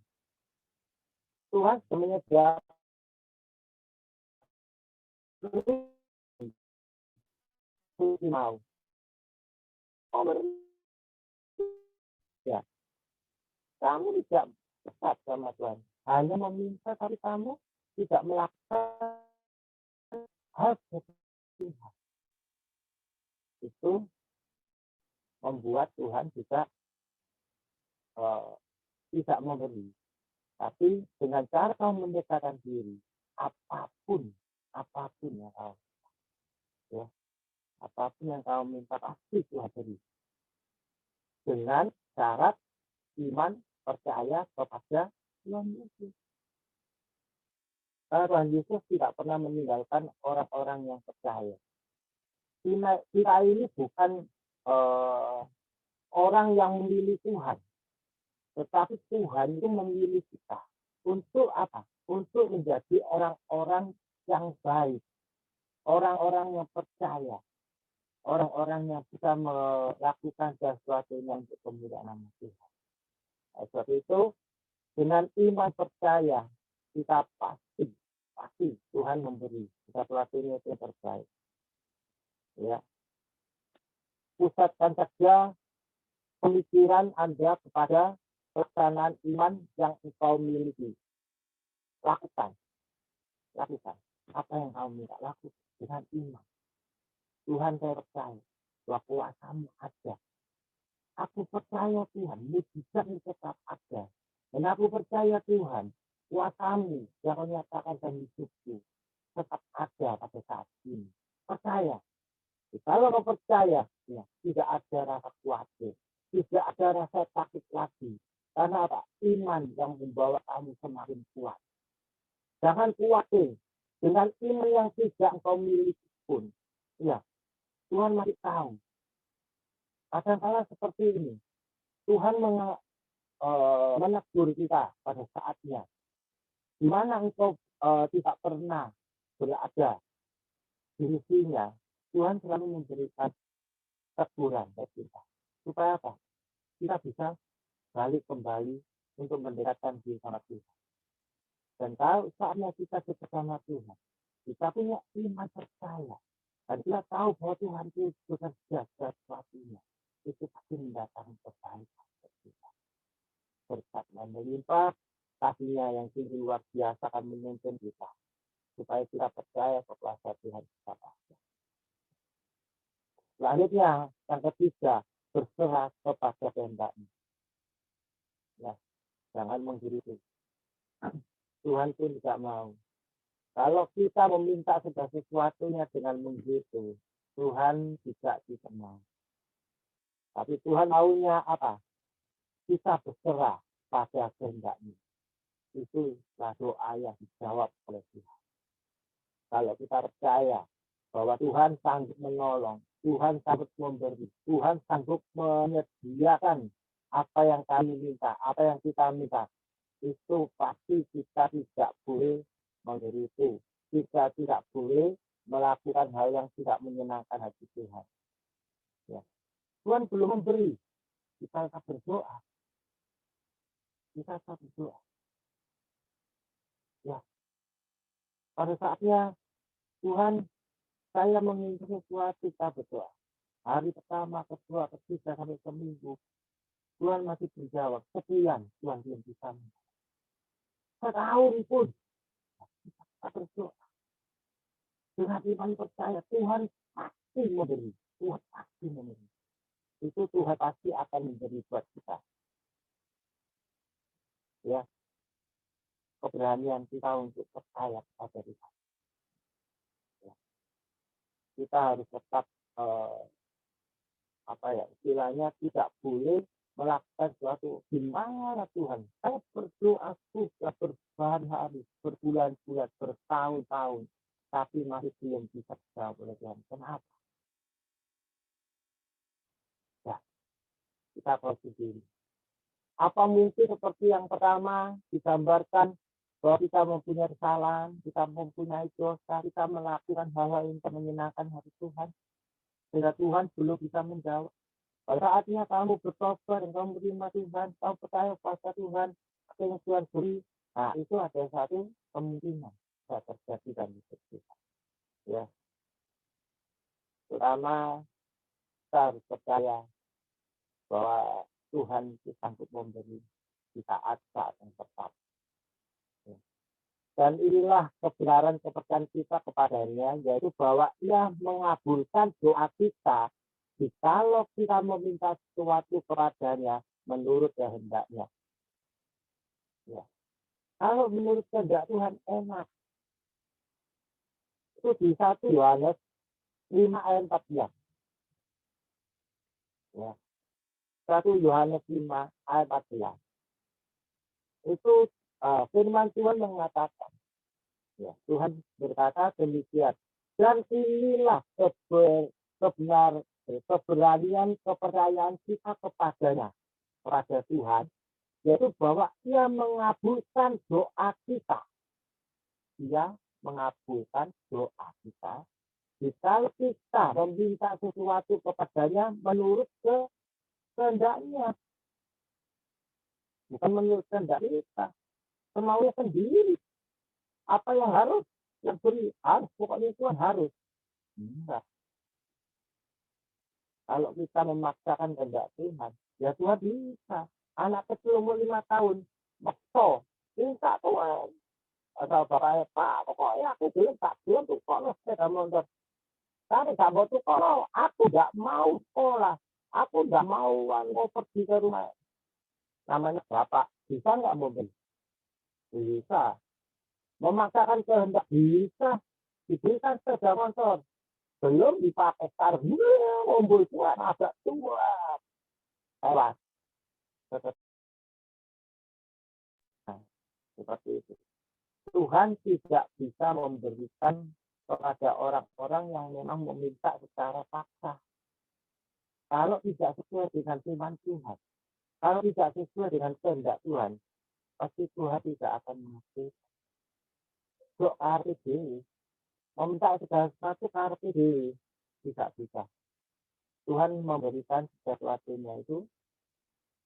Tuhan sebenarnya dia mau. Ya, kamu tidak dekat sama Tuhan, hanya meminta, tapi kamu tidak melakukan hal Tuhan. Itu membuat Tuhan juga tidak memberi. Tapi dengan cara kamu mendekatkan diri, apapun yang kau, ya, apapun yang kau minta pasti Tuhan beri. Dengan syarat iman percaya kepada Tuhan Yesus. Karena Tuhan Yesus tidak pernah meninggalkan orang-orang yang percaya. Kita ini bukan orang yang memilih Tuhan, tetapi Tuhan itu memilih kita. Untuk apa? Untuk menjadi orang-orang yang baik, orang-orang yang percaya, orang-orang yang bisa melakukan sesuatu yang untuk kemuliaan nama Tuhan. Sebab itu, dengan iman percaya, kita pasti Tuhan memberi sesuatu yang terbaik. Ya. pusatkan saja pemikiran Anda kepada pelaksanaan iman yang engkau miliki. Lakukan. Apa yang kau minta, lakukan dengan iman. Tuhan, saya percaya bahwa kuasamu ada. Aku percaya Tuhan, mujizat tetap ada. Dan aku percaya Tuhan, kuasamu yang kau nyatakan dalam hidupku tetap ada pada saat ini. Percaya. Kalau kau percaya, ya, tidak ada rasa khawatir, tidak ada rasa takut lagi. Karena apa? Iman yang membawa kamu semakin kuat. Jangan khawatir. Dengan iman yang tidak engkau miliki pun, ya, Tuhan masih tahu. Kadang-kadang seperti ini, Tuhan menegur kita pada saatnya. Di mana engkau tidak pernah berada di sisinya, Tuhan selalu memberikan teguran bagi kita. Supaya apa? Kita bisa balik kembali untuk mendekatkan diri sama Tuhan. Dan kalau saatnya kita bersama Tuhan, kita punya iman percaya. Dan kita tahu bahwa Tuhan itu bekerja sesuatunya. Itu pasti mendatangkan kebaikan bagi kita. Berkat yang melimpah, kasihnya yang tinggi luar biasa akan menuntun kita. Supaya kita percaya kepada Tuhan kita pasti. Selanjutnya, yang ketiga, berserah kepada kehendak-Nya. Ya, jangan menghirupi. Tuhan pun tidak mau. Kalau kita meminta segala sesuatunya dengan menghirupi, Tuhan tidak kita mau. Tapi Tuhan maunya apa? Kita berserah pada kehendak-Nya. Itulah doa yang dijawab oleh Tuhan. Kalau kita percaya bahwa Tuhan sanggup menolong, Tuhan sanggup memberi, Tuhan sanggup menyediakan apa yang kami minta, apa yang kita minta, itu pasti kita tidak boleh menggerutu. Kita tidak boleh melakukan hal yang tidak menyenangkan hati Tuhan. Ya. Tuhan belum memberi, kita tetap berdoa. Ya. Pada saatnya Tuhan, saya menginginkan sesuatu, kita berdoa. Hari pertama, kedua, ketiga, sampai seminggu, Tuhan masih berjawab. Sekian, Tuhan belum bisa. Setahun pun, kita berdoa. Dengan iman percaya, Tuhan pasti memberi. Tuhan pasti memberi. Itu Tuhan pasti akan memberi buat kita. Ya. Keberanian kita untuk percaya kepada Tuhan. Ya. Kita harus tetap istilahnya tidak boleh melakukan sesuatu. Gimana Tuhan? Saya berdoa sudah berbahan-hari, berbulan-bulan, bertahun-tahun, tapi masih belum bisa dijawab oleh Tuhan. Kenapa? Ya, kita posisi diri. Apa mungkin seperti yang pertama digambarkan bahwa kita mempunyai kesalahan, kita mempunyai dosa, kita melakukan hal-hal yang menyenangkan hati Tuhan, sehingga Tuhan belum bisa menjawab. Pada saatnya kamu bertobat dan kamu menerima Tuhan, kamu percaya pada Tuhan, apa yang Tuhan beri, nah itu ada satu kemungkinan bisa terjadi dalam hidup kita. Ya. Terutama kita harus percaya bahwa Tuhan itu sanggup memberi di saat-saat yang tepat. Ya. Dan inilah kebenaran kepercayaan kita kepadanya, yaitu bahwa Ia mengabulkan doa kita jikalau kita meminta sesuatu kepadanya menurut kehendak-Nya. Ya. Kalau menurut kehendak Tuhan enak. Itu di 1 Yohanes 5 ayat 14. Ya. 1 Yohanes 5 ayat 14. Itu firman Tuhan mengatakan. Ya, Tuhan berkata demikian. Dan inilah keberanian kepercayaan kita kepadanya, kepada Tuhan, yaitu bahwa Ia mengabulkan doa kita. Ia mengabulkan doa kita jika kita meminta sesuatu kepadanya menurut kehendak-Nya, bukan menurut kehendak kita, semaunya sendiri. Apa yang harus, yang beri harus, pokoknya Tuhan harus. Enggak. Kalau kita memaksakan kehendak Tuhan, ya Tuhan bisa. Anak kecil umur 5 tahun, maksa, minta Tuhan. Atau bapaknya, Pak, pokoknya aku belum tuh kalau sepeda motor. Tapi gak mau tuh kalau aku gak mau sekolah. Aku gak mau pergi ke rumah. Namanya bapak, bisa nggak mobil? Bisa. Memaksakan kehendak bisa. Diberikan sepeda motor. Belum dipakai sekarang. Mobil Tuhan agak tua. Hebat. Nah, seperti itu. Tuhan tidak bisa memberikan kepada orang-orang yang memang meminta secara paksa. Kalau tidak sesuai dengan firman Tuhan, kalau tidak sesuai dengan kehendak Tuhan, pasti Tuhan tidak akan mengerti. Kok arti diri, meminta segala sesuatu arti diri, tidak bisa. Tuhan memberikan sesuatunya itu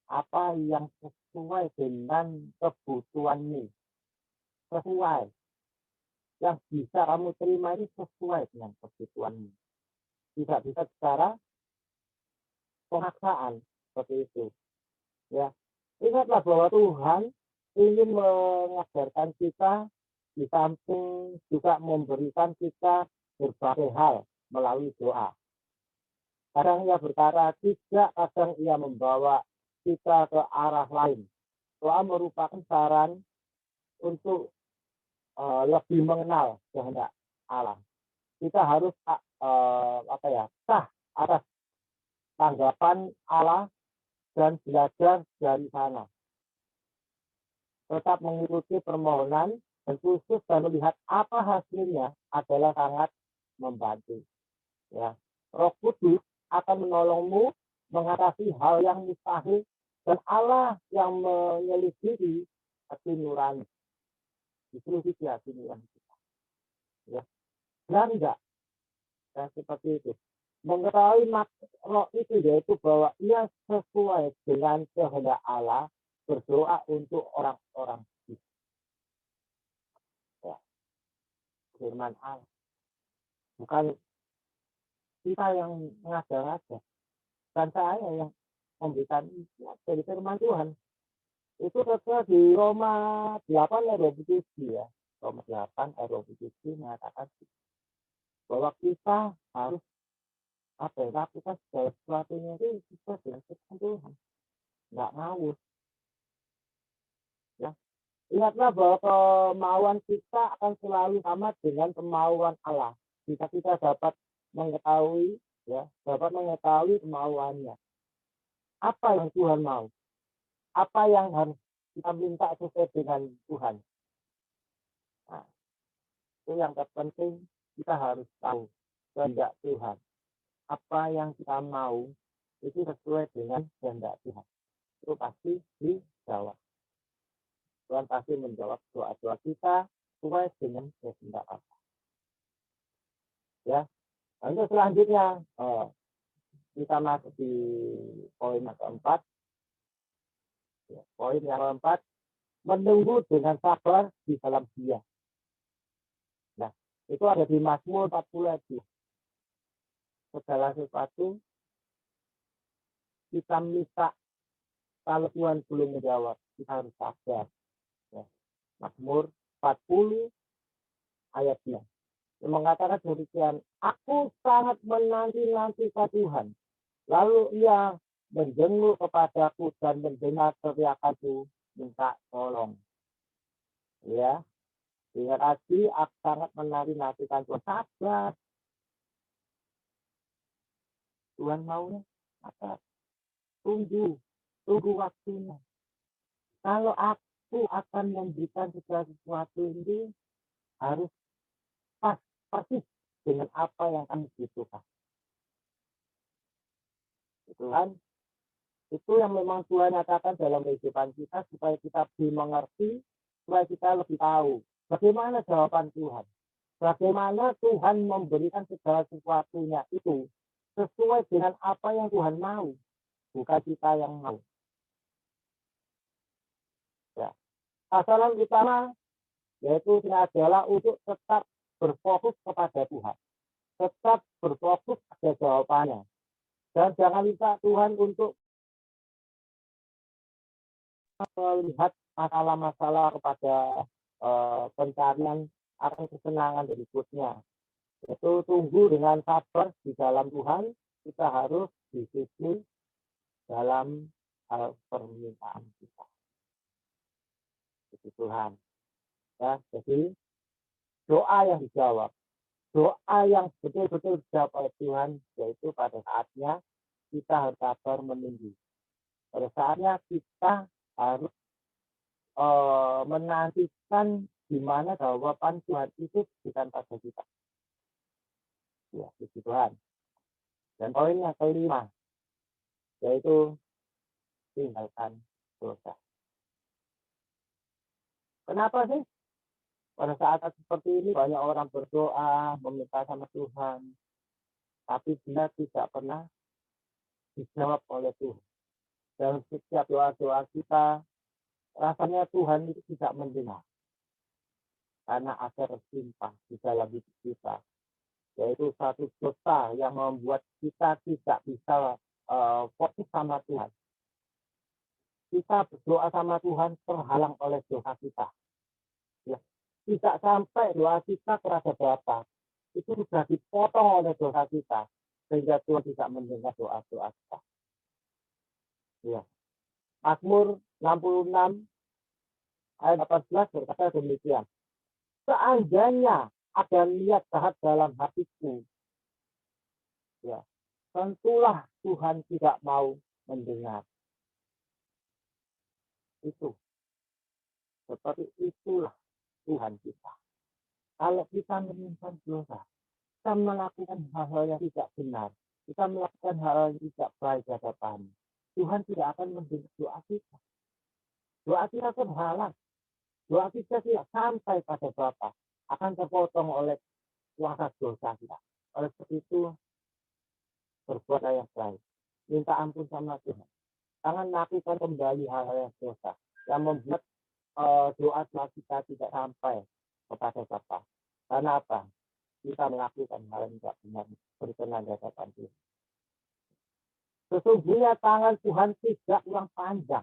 apa yang sesuai dengan kebutuhanmu, sesuai. Yang bisa kamu terima ini sesuai dengan kebutuhanmu. Tidak bisa secara pemaksaan seperti itu. Ya, ingatlah bahwa Tuhan ingin mengajarkan kita di samping juga memberikan kita berbagai hal melalui doa. Kadang ia berkata tidak, kadang ia membawa kita ke arah lain. Doa merupakan saran untuk lebih mengenal kehendak Allah. Kita harus sah atas tanggapan Allah dan belajar dari sana. Tetap mengikuti permohonan dan khusus dan melihat apa hasilnya adalah sangat membantu. Ya, Roh Kudus akan menolongmu mengatasi hal yang mustahil dan Allah yang menyelidiki hati nurani. Diselidiki hati nurani kita. Ya, benar enggak? Ya, seperti itu. Mengetahui roh itu yaitu bahwa ia sesuai dengan kehendak Allah, berdoa untuk orang-orang. Ya, firman Allah. Bukan kita yang ngada-ngada. Dan saya yang memberikan dari firman Tuhan. Itu tertulis di Roma 8 ayat 27 ya. Roma 8 ayat 27 mengatakan bahwa kita harus lakukan segala sesuatunya itu sesuai dengan firman Tuhan. Nggak ngawur. Ya. Ingatlah bahwa kemauan kita akan selalu sama dengan kemauan Allah. Jika kita dapat mengetahui kemauannya. Apa yang Tuhan mau? Apa yang harus kita minta sesuai dengan Tuhan? Nah, itu yang terpenting kita harus tahu kehendak Tuhan. Apa yang kita mau itu sesuai dengan kehendak Tuhan. Itu pasti dijawab. Tuhan pasti menjawab doa-doa kita sesuai dengan kehendak Allah. Ya, nanti selanjutnya kita masuk di poin yang keempat. Ya, poin yang keempat, menunggu dengan sabar di dalam Dia. Nah, itu ada di Mazmur 40 ayat. Segala sesuatu kita minta, kalau Tuhan belum menjawab, kita harus sabar. Ya. Mazmur 40 ayat 2. Yang mengatakan demikian, aku sangat menanti-nantikan Tuhan. Lalu ia menjenguk kepadaku dan mendengar teriakanku minta tolong. Ya, ingat lagi, aku sangat menanti-nantikan Tuhan. Sabar. Tuhan maunya apa? Tunggu waktunya. Kalau aku akan memberikan segala sesuatu ini harus persis dengan apa yang kami butuhkan. Tuhan, itu yang memang Tuhan nyatakan dalam kehidupan kita supaya kita lebih mengerti, supaya kita lebih tahu bagaimana jawaban Tuhan. Bagaimana Tuhan memberikan segala sesuatunya itu sesuai dengan apa yang Tuhan mau, bukan kita yang mau. Ya. Sasaran utama yaitu adalah untuk tetap berfokus kepada Tuhan. Tetap berfokus pada jawabannya. Dan jangan minta Tuhan untuk melihat masalah-masalah kepada pencarian akan kesenangan berikutnya. Itu tunggu dengan sabar di dalam Tuhan. Kita harus disiplin dalam hal permintaan kita. Puji Tuhan. Ya, jadi doa yang dijawab, doa yang betul-betul dijawab oleh Tuhan, yaitu pada saatnya kita harus sabar menunggu. Pada saatnya kita harus menantikan di mana jawaban Tuhan itu bukan pada kita. Ya, puji Tuhan. Dan poin yang kelima, yaitu tinggalkan dosa. Kenapa sih? Pada saat seperti ini banyak orang berdoa, meminta sama Tuhan, tapi dia tidak pernah dijawab oleh Tuhan. Dan setiap doa-doa kita, rasanya Tuhan itu tidak mendengar. Karena ada resimpang di dalam hidup kita. Yaitu satu dosa yang membuat kita tidak bisa fokus sama Tuhan. Kita berdoa sama Tuhan terhalang oleh dosa kita. Ya. Tidak sampai doa kita kepada Bapa. Itu sudah dipotong oleh dosa kita. Sehingga Tuhan tidak mendengar doa-doa kita. Ya. Mazmur 66 ayat 18 berkata demikian. Seandainya ada niat jahat dalam hatiku, ya, tentulah Tuhan tidak mau mendengar. Itu. Seperti itulah Tuhan kita. Kalau kita menyimpan dosa, kita melakukan hal-hal yang tidak benar, kita melakukan hal-hal yang tidak baik di hadapan, Tuhan tidak akan mendengar doa kita. Doa kita terhalang. Doa kita tidak sampai pada Bapa, akan terpotong oleh kuasa dosa kita. Oleh sebab itu, berbuat yang baik. Minta ampun sama Tuhan. Jangan lakukan kembali hal-hal yang dosa yang membuat doa-doa kita tidak sampai kepada Bapa. Karena apa? Kita melakukan hal yang tidak benar berkenan di hadapan Tuhan. Sesungguhnya tangan Tuhan tidak kurang panjang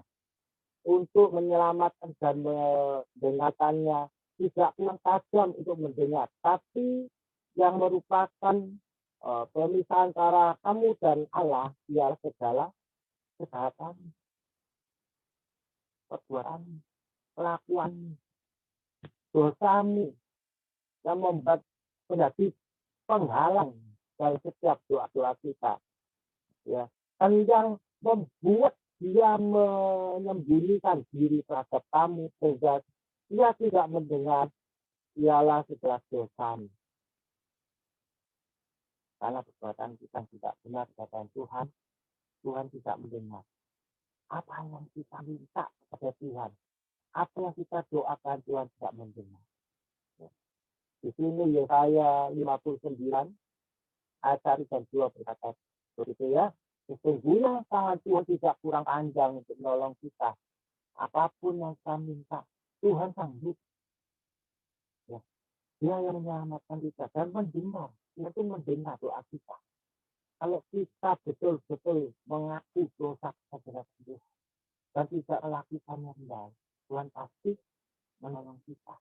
untuk menyelamatkan dan mendengarkannya, tidak kurang tajam untuk mendengar, tapi yang merupakan pemisahan antara kamu dan Allah ialah segala kejahatan, perbuatan, kelakuan, dosamu yang membuat menjadi penghalang dari setiap doa-doa kita. Ya, dan yang membuat dia menyembunyikan diri terhadap kamu sehingga dia tidak mendengar ialah segala dosamu. Karena perbuatan kita tidak benar kepada Tuhan, Tuhan tidak mendengar. Apa yang kita minta kepada Tuhan, apa yang kita doakan Tuhan tidak mendengar. Di sini Yesaya 59 ayat 1 dan 2 berkata begitu ya. Sesungguhnya tangan Tuhan tidak kurang panjang untuk menolong kita. Apapun yang kita minta, Tuhan sanggup. Ya. Dia yang menyelamatkan kita dan mendengar. Dia itu mendengar doa kita. Kalau kita betul-betul mengaku dosa kepada Tuhan dan tidak melakukan yang baik, Tuhan pasti menolong kita.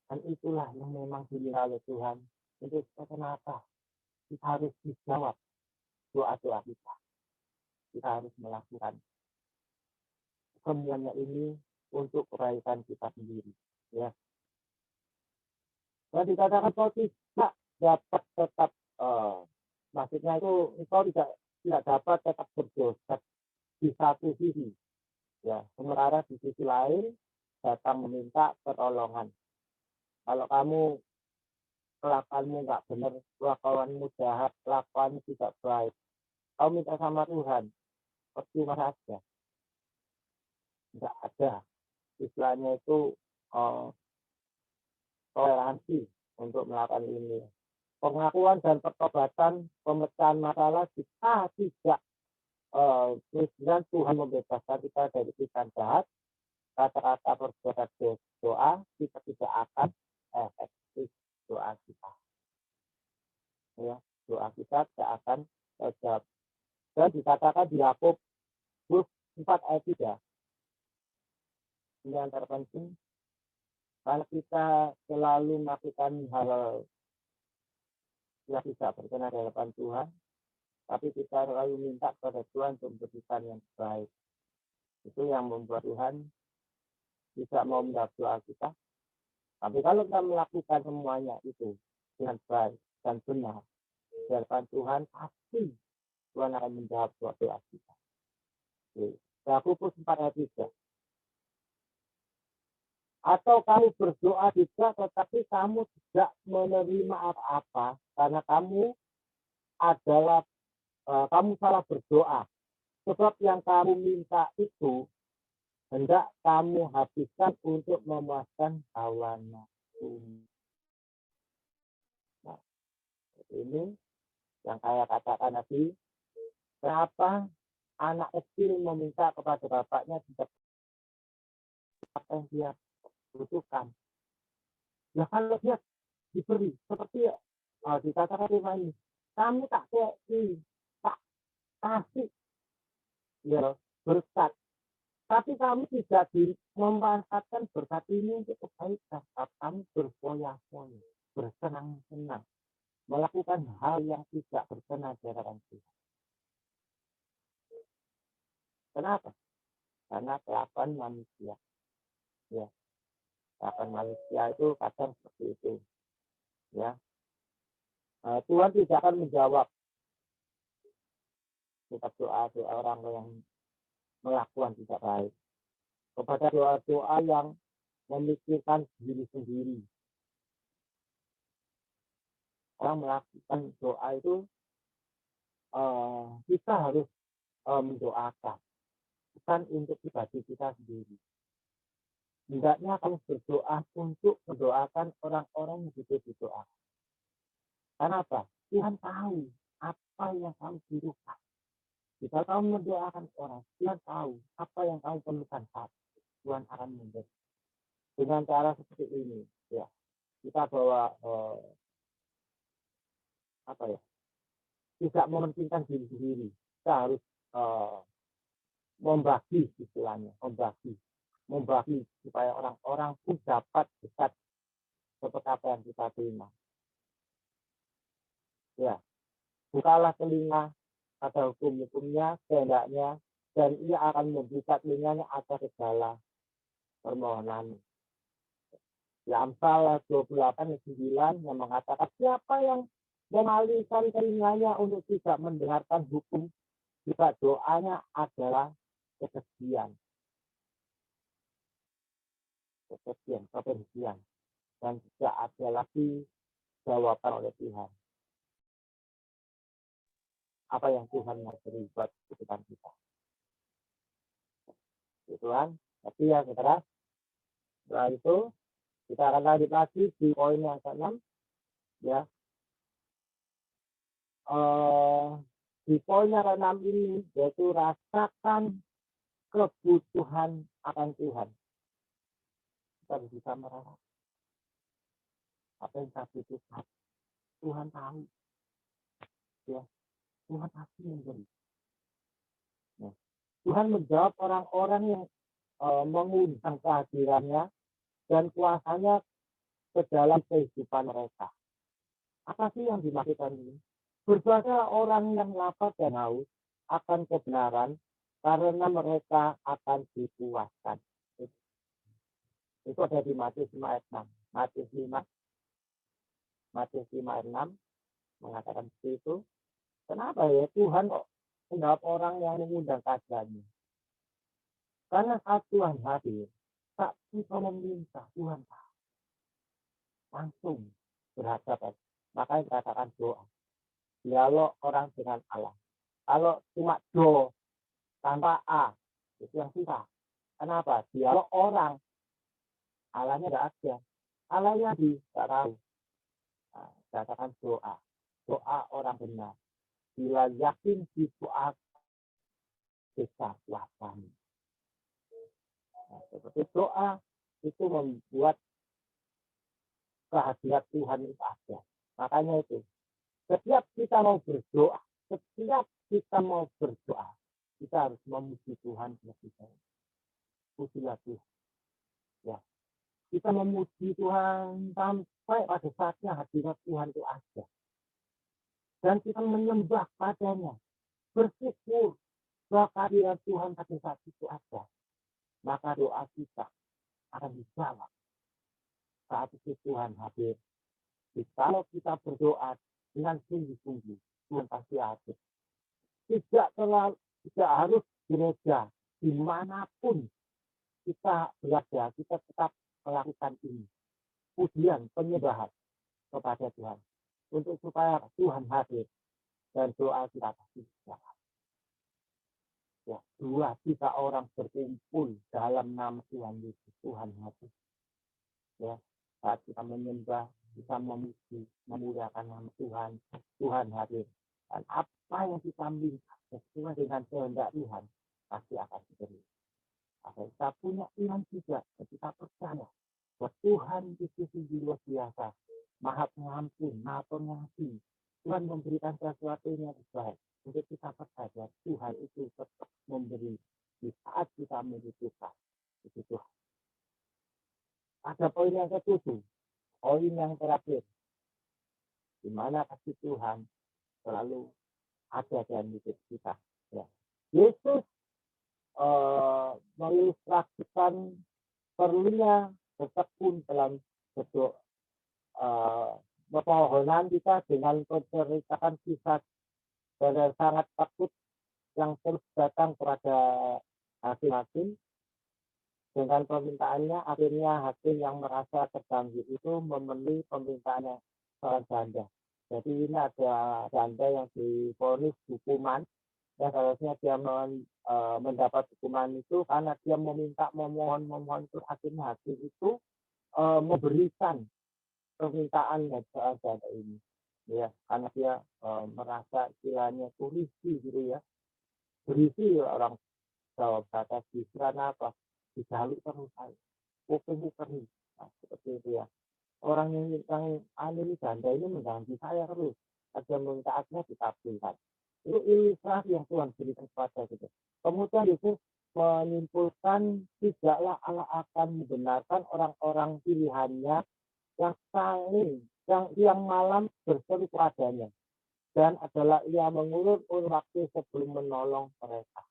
Dan itulah yang memang dilihat oleh Tuhan. Itu kenapa kita harus dijawab doa-doa kita. Kita harus melakukan semuanya ini untuk kebaikan kita sendiri. Ya. Dan dikatakan kau tidak dapat tetap, maksudnya itu kau tidak dapat tetap berdosa di satu sisi. Ya, sementara di sisi lain datang meminta pertolongan. Kalau kamu kelakuanmu nggak benar, kelakuanmu jahat, kelakuanmu tidak baik, kau minta sama Tuhan, percuma saja. Nggak ada. Istilahnya itu toleransi untuk melakukan ini. Pengakuan dan pertobatan, pemecahan masalah jika tidak kemudian Tuhan membebaskan kita dari pikiran jahat, kata-kata perbuatan doa, kita tidak akan efektif doa kita. Ya. doa kita tidak akan terjawab. Dan dikatakan di Yakobus 4 ayat 3. Ini yang terpenting. Kalau kita selalu melakukan hal yang tidak berkenan di hadapan Tuhan, tapi kita selalu minta kepada Tuhan untuk memberikan yang baik. Itu yang membuat Tuhan tidak mau menjawab doa kita. Tapi kalau kita melakukan semuanya itu dengan baik dan benar, di hadapan Tuhan, pasti Tuhan akan menjawab doa kita. Yakobus 4 ayat 3. Atau kamu berdoa juga, tetapi kamu tidak menerima apa-apa karena kamu salah berdoa. Sebab yang kamu minta itu hendak kamu habiskan untuk memuaskan hawa nafsu. Nah, ini yang saya katakan tadi. Kenapa anak kecil meminta kepada bapaknya tidak apa yang dia butuhkan? Ya kalau dia diberi seperti dikatakan firman ini, kamu tak kasih ya berkat, tapi kamu tidak memanfaatkan berkat ini untuk kebaikan. Kamu berfoya-foya, bersenang-senang, melakukan hal yang tidak berkenan di hadapan Tuhan. Kenapa? Karena kelakuan manusia. Ya, kelakuan manusia itu kadang seperti itu. Ya, Tuhan tidak akan menjawab kita doa-doa orang yang melakukan tidak baik, kepada doa-doa yang memikirkan diri sendiri. Orang melakukan doa itu kita harus mendoakan, bukan untuk pribadi kita sendiri. Hendaknya kamu berdoa untuk mendoakan orang-orang yang butuh berdoa. Kenapa? Tuhan tahu apa yang kamu butuhkan. Jika kamu mendoakan orang, Tuhan tahu apa yang kamu perlukan saat Tuhan akan memberi. Dengan cara seperti ini, ya kita bawa tidak mementingkan diri sendiri. Kita harus membagi istilahnya, membagi supaya orang-orang pun dapat dekat seperti apa yang kita terima. Ya, bukalah telinga pada hukum-hukumnya, kehendaknya, dan ia akan membuka telinganya atas segala permohonan. Ya, Amsal 28:9 yang mengatakan, siapa yang mengalihkan telinganya untuk tidak mendengarkan hukum, jika doanya adalah kebencian, dan tidak ada lagi jawaban oleh Tuhan. Apa yang Tuhan mau beri buat kehidupan kita. Tuhan, tapi ya saudara, setelah itu kita akan lanjut lagi di poin yang ke-6. Ya, di poin yang ke-6 ini yaitu rasakan kebutuhan akan Tuhan. Kita bisa merasakan apa yang kita butuhkan. Tuhan tahu. Ya, Tuhan pasti memberi. Nah, Tuhan menjawab orang-orang yang mengundang kehadirannya dan kuasanya ke dalam kehidupan mereka. Apa sih yang dimaksudkan ini? Berbahagialah orang yang lapar dan haus akan kebenaran, karena mereka akan dipuaskan. Itu ada di Matius 5 ayat 6. Matius 5 ayat 6 mengatakan seperti itu. Kenapa ya Tuhan kok menjawab orang yang mengundang kehadirannya? Karena saat Tuhan hadir, tak bisa meminta, Tuhan langsung berhadapan. Makanya dikatakan doa. Dialog orang dengan Allah. Kalau cuma do tanpa a, itu yang susah. Kenapa? Dialog orang, Allahnya tidak ada. Allahnya tidak tahu. Nah, dikatakan doa. Doa orang benar. Bila yakin di doa besar kuasanya. Nah, seperti doa itu membuat kehadiran Tuhan itu ada. Makanya itu Setiap kita mau berdoa, setiap kita mau berdoa, kita harus memuji Tuhan lebih baik. Pujilah Tuhan. Ya. Kita memuji Tuhan sampai pada saatnya hadirat Tuhan itu ada. Dan kita menyembah padanya. Bersyukur bahwa kehadiran Tuhan pada saat itu ada. Maka doa kita akan dijawab. Saat itu Tuhan hadir. Jadi, kalau kita berdoa dengan sungguh-sungguh, Tuhan pasti hadir. Tidak harus gereja, dimanapun kita berada, kita tetap melakukan ini. Pujian, penyembahan kepada Tuhan. Untuk supaya Tuhan hadir dan doa kita pasti dijawab. Ya, 2-3 orang berkumpul dalam nama Tuhan Yesus, Tuhan hadir. Ya, saat kita menyembah, kita memuji, memuliakan nama Tuhan, Tuhan hadir. Dan apa yang kita minta sesuai dengan kehendak Tuhan pasti akan diberi. Kita punya iman juga, kita percaya bahwa Tuhan itu sungguh luar biasa, Maha Pengampun, Maha Pengasih. Tuhan memberikan sesuatu yang baik untuk kita percaya Tuhan itu tetap memberi di saat kita membutuhkan. Itu Tuhan. Ada poin yang ke-7, poin yang terakhir, di mana kasih Tuhan selalu ada dalam hidup kita. Ya. Yesus mengilustrasikan perlunya bertekun dalam bentuk permohonan kita dengan menceritakan kisah dan sangat takut yang terus datang kepada hakim-hakim. Dengan permintaannya, akhirnya hakim yang merasa terganggu itu memenuhi permintaannya seorang janda. Jadi ini ada janda yang divonis hukuman, dan seharusnya dia mendapat hukuman itu karena dia memohon terus akhirnya hakim itu memberikan permintaan dari seorang janda ini. Ya, karena dia merasa istilahnya berisi gitu ya. Berisi orang Jawa Barat di sana apa? Dijaluk terus kupingku kering, nah, seperti itu ya. Orang yang ini janda ini mengganggu saya terus, ada mintaannya dikabulkan. Itu ilustrasi yang Tuhan berikan kepada kita. Kemudian itu menyimpulkan tidaklah Allah akan membenarkan orang-orang pilihannya yang malam berseru padanya, dan adalah ia mengulur waktu sebelum menolong mereka.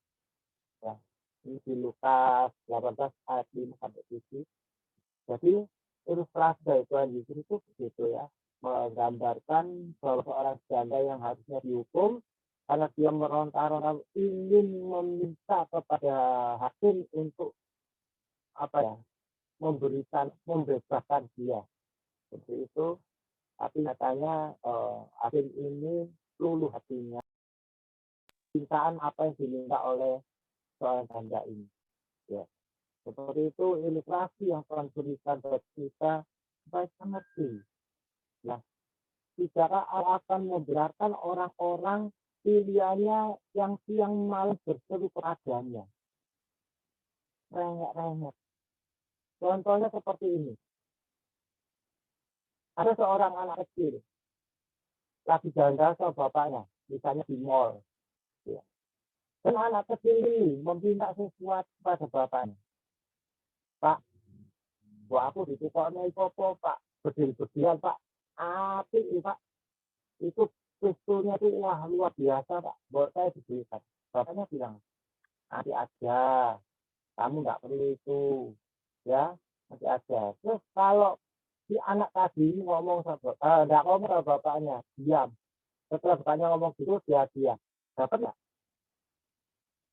Ya. Ini di Lukas 18 ayat 5-7. Jadi ilustrasi dari Tuhan Yesus itu begitu ya, menggambarkan bahwa seorang janda yang harusnya dihukum karena dia meronta-ronta ingin meminta kepada hakim untuk membebaskan dia seperti itu, tapi nyatanya hakim ini luluh hatinya, cintaan apa yang diminta oleh soal janda ini. Ya. Seperti itu ilustrasi yang Tuhan berikan buat kita supaya kita ngerti. Ya. Bicara Allah akan membenarkan orang-orang pilihannya yang siang malam berseru kepadanya. Rengek-rengek. Contohnya seperti ini. Ada seorang anak kecil lagi jalan sama bapaknya, misalnya di mall. Ya. Dan anak kecil ini meminta sesuatu pada bapaknya. Pak, buat aku ditukoknya ipo Pak, bedil-bedilan Pak, api Pak, itu susunya tuh wah luar biasa Pak, buat saya dibelikan. Bapaknya bilang, nanti aja, kamu nggak perlu itu, ya nanti aja. Terus kalau si anak tadi ngomong sama nggak ngomong sama bapaknya, diam. Setelah bapaknya ngomong gitu, dia diam. Dapat nggak?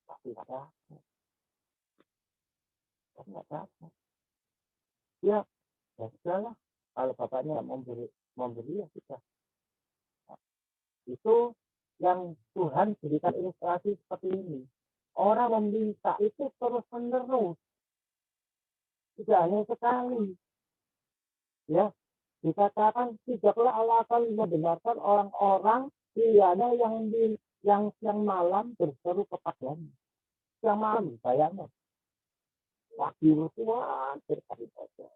Pasti nggak ada. Nggak dapat. Ya sudahlah. Kalau bapaknya memberi ya sudah. Nah, itu yang Tuhan berikan ilustrasi seperti ini. Orang meminta itu terus menerus, tidak hanya sekali. Ya, dikatakan tidaklah Allah akan membenarkan orang-orang pilihannya yang siang malam berseru kepadanya. Siang malam, bayangkan. Pagi Tuhan berkati saja.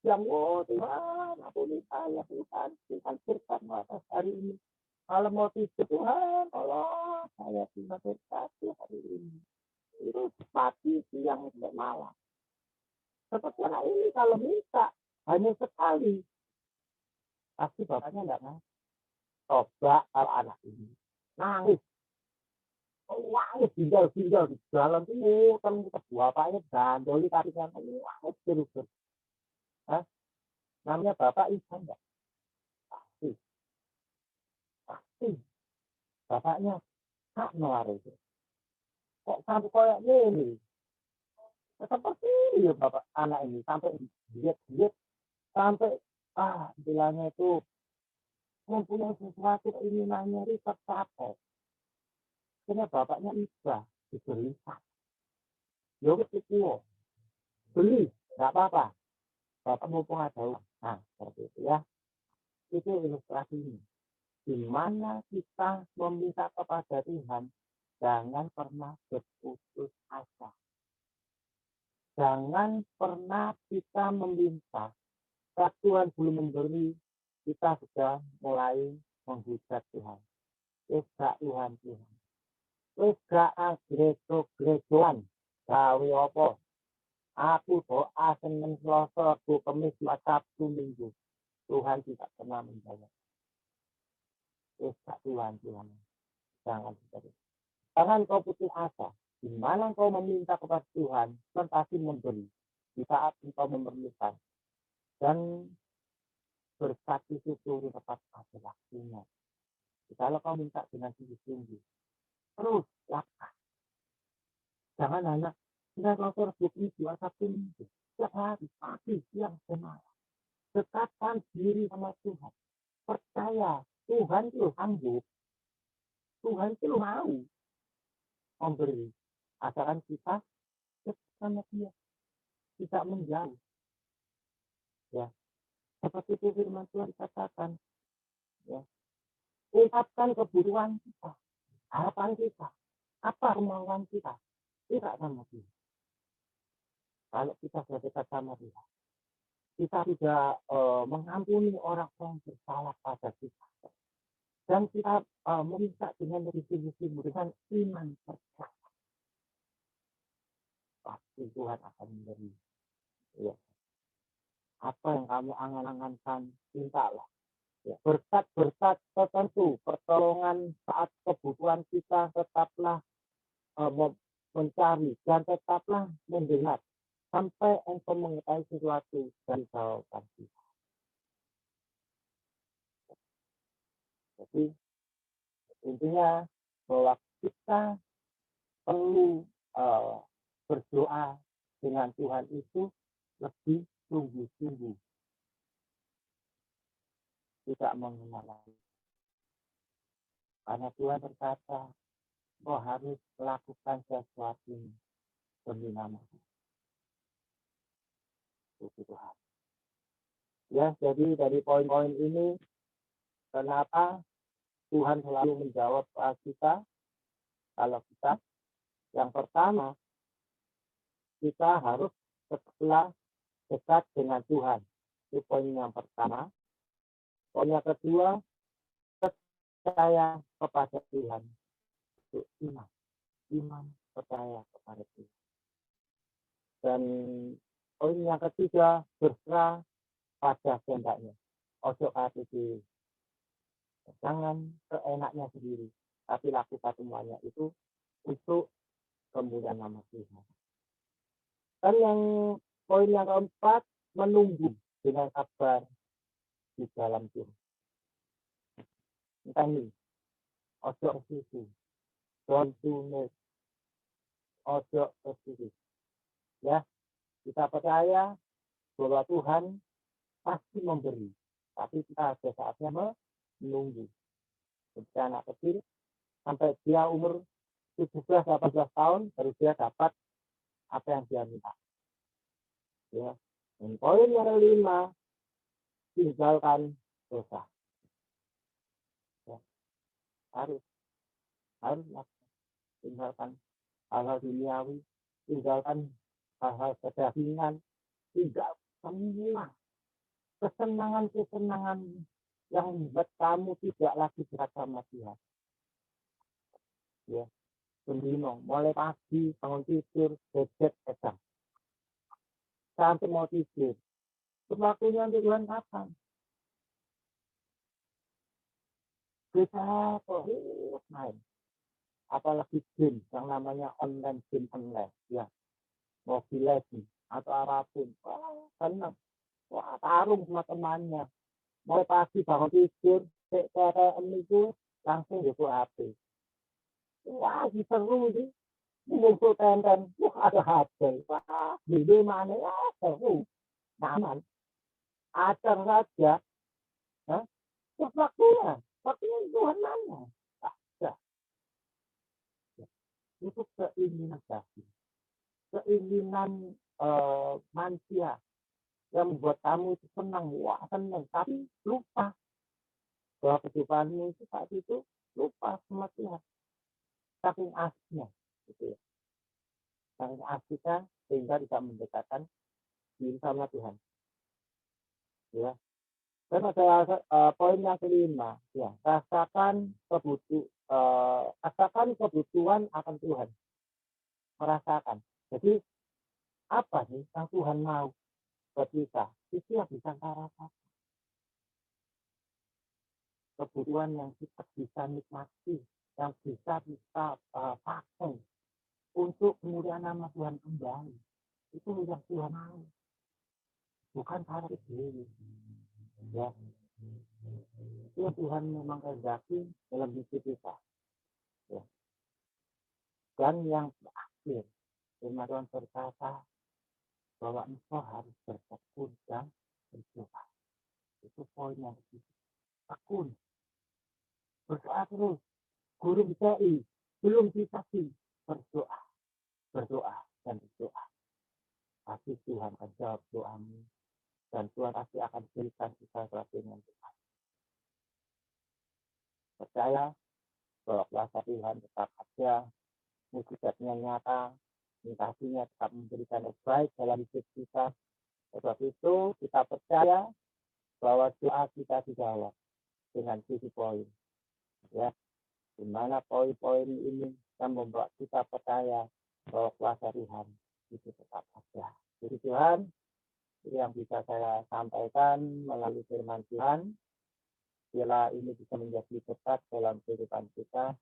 Siang Tuhan, ampuni saya Tuhan berkat atas hari ini. Kalau mau tidur Tuhan, Allah saya bisa berkati hari ini. Itu pagi, siang, sampai malam. Seperti anak ini kalau minta hanya sekali, pasti bapaknya enggak mau. Coba kalau anak ini nangis, nangis tinggal di jalan itu kan kita bapaknya dandoli kakinya nangis terus. Hah? Namanya bapak ibu enggak? Pasti bapaknya hak nular itu. Kok sampai kayak ini? Seperti ini ya bapak anak ini sampai diet sampai bilangnya itu mempunyai sesuatu keinginannya itu tercapai. Karena bapaknya iba diberi ya itu beli nggak apa-apa. Bapak mumpung ada uang. Nah seperti itu ya. Itu ilustrasinya. Di mana kita meminta kepada Tuhan, jangan pernah berputus asa. Jangan pernah kita meminta. Saat Tuhan belum memberi, kita sudah mulai menghujat Tuhan. Tuhan. Gak agredo-gredoan. Gawe apa? Aku doa Senin, Selasa, Rabu, Kamis, Jumat, Sabtu, Minggu. Tuhan tidak pernah menjawab. Tuhan. Jangan seperti itu. Jangan kau putus asa. Di mana kau meminta kepada Tuhan, Tuhan pasti memberi. Di saat engkau memerlukan. Dan berkat itu turun tepat pada waktunya. Kalau kau minta dengan sungguh-sungguh, terus lakukan. Jangan hanya Senin, Selasa, Rabu, Kamis, Jumat, Sabtu, Minggu. Setiap hari, pagi, siang, dan malam. Dekatkan diri sama Tuhan. Percaya, Tuhan itu sanggup. Tuhan itu mau memberi. Asalkan kita dekat sama Dia. Tidak menjauh. Ya. Seperti itu firman Tuhan katakan. Ya. Ungkapkan kebutuhan kita. Harapan kita. Apa kemauan kita. Tidak sama Dia. Kalau kita sudah dekat sama Dia, kita tidak mengampuni orang-orang bersalah pada kita. Dan kita meminta dengan sungguh-sungguh dengan iman percaya. Pasti Tuhan akan memberi. Ya. Apa yang kamu angan-angankan, mintalah. Ya. Berkat-berkat tertentu, pertolongan saat kebutuhan kita tetaplah mencari dan tetaplah mendengar. Sampai engkau mengetahui sesuatu dan jawaban kita. Jadi intinya bahwa kita perlu berdoa dengan Tuhan itu lebih sungguh-sungguh. Tidak mengenal. Karena Tuhan berkata, kau harus melakukan sesuatu demi nama Tuhan. Ya, jadi dari poin-poin ini, kenapa Tuhan selalu menjawab doa kita? Kalau kita, yang pertama, kita harus tetaplah dekat dengan Tuhan. Itu poin yang pertama. Poin yang kedua, percaya kepada Tuhan. Itu iman percaya kepada Tuhan. Dan poin yang ketiga, berserah pada kehendaknya. Ojo hati diri. Jangan seenaknya sendiri, tapi lakukan semuanya itu untuk kemuliaan nama Tuhan. Dan yang poin yang keempat, menunggu dengan sabar di dalam Tuhan. Entah ini, ojo itu, don't do it, ojo itu. Ya, kita percaya bahwa Tuhan pasti memberi, tapi kita ada saatnya menunggu. Seperti anak kecil, sampai dia umur 17-18 tahun, baru dia dapat apa yang dia minta. Ya. Dan poin yang kelima, tinggalkan dosa. Ya. Harus tinggalkan hal-hal duniawi, tinggalkan hal-hal kedagingan, tinggalkan semua kesenangan yang membuat kamu tidak lagi dekat sama Tuhan. Ya, sendino, mulai pagi bangun tidur, gadget, edan, sampai mau tidur. Terus waktunya untuk Tuhan kapan? Bisa terus main. Apalagi game yang namanya online game online, ya, Mobile Legends atau apapun. Wah, senang. Wah, tarung sama temannya. Mulai pagi bangun tidur, TTM itu langsung buka HP. Wah, seru sih. Muncul tenten, wah ada HP. Wah, di mana ya, seru. Nyaman. Acar saja. Hah? Terus waktunya Tuhan mana? Ada. Itu keinginan kasih. Keinginan manusia yang membuat kamu itu senang, wah senang, tapi lupa bahwa kehidupanmu itu saat itu lupa sama Tuhan. Saking asiknya, gitu ya. Saking asiknya sehingga tidak mendekatkan diri sama Tuhan. Ya. Dan ada poin yang kelima, ya, rasakan kebutuhan akan Tuhan, merasakan. Jadi apa sih yang Tuhan mau buat kita? Itu yang bisa kita rasakan. Kebutuhan yang kita bisa nikmati, yang bisa kita pakai untuk kemudian nama Tuhan kembali. Itu yang Tuhan mau, bukan cara sendiri. Ya, itu yang Tuhan memang kehendaki dalam hidup kita. Ya. Dan yang terakhir, firman Tuhan berkata bahwa engkau harus bertekun dan berdoa. Itu poin yang ketiga. Tekun, berdoa terus. Guru BCI belum dikasih, berdoa dan berdoa. Pasti Tuhan akan jawab doamu dan Tuhan pasti akan berikan kita sesuatu yang Tuhan. Percaya bahwa kuasa Tuhan tetap ada, mujizatnya nyata, kasihnya tetap memberikan yang baik dalam hidup kita. Sebab itu kita percaya bahwa doa kita dijawab dengan 7 poin. Ya, di mana poin-poin ini yang membuat kita percaya bahwa kuasa Tuhan itu tetap ada. Jadi Tuhan, yang bisa saya sampaikan melalui firman Tuhan, bila ini bisa menjadi berkat dalam kehidupan kita,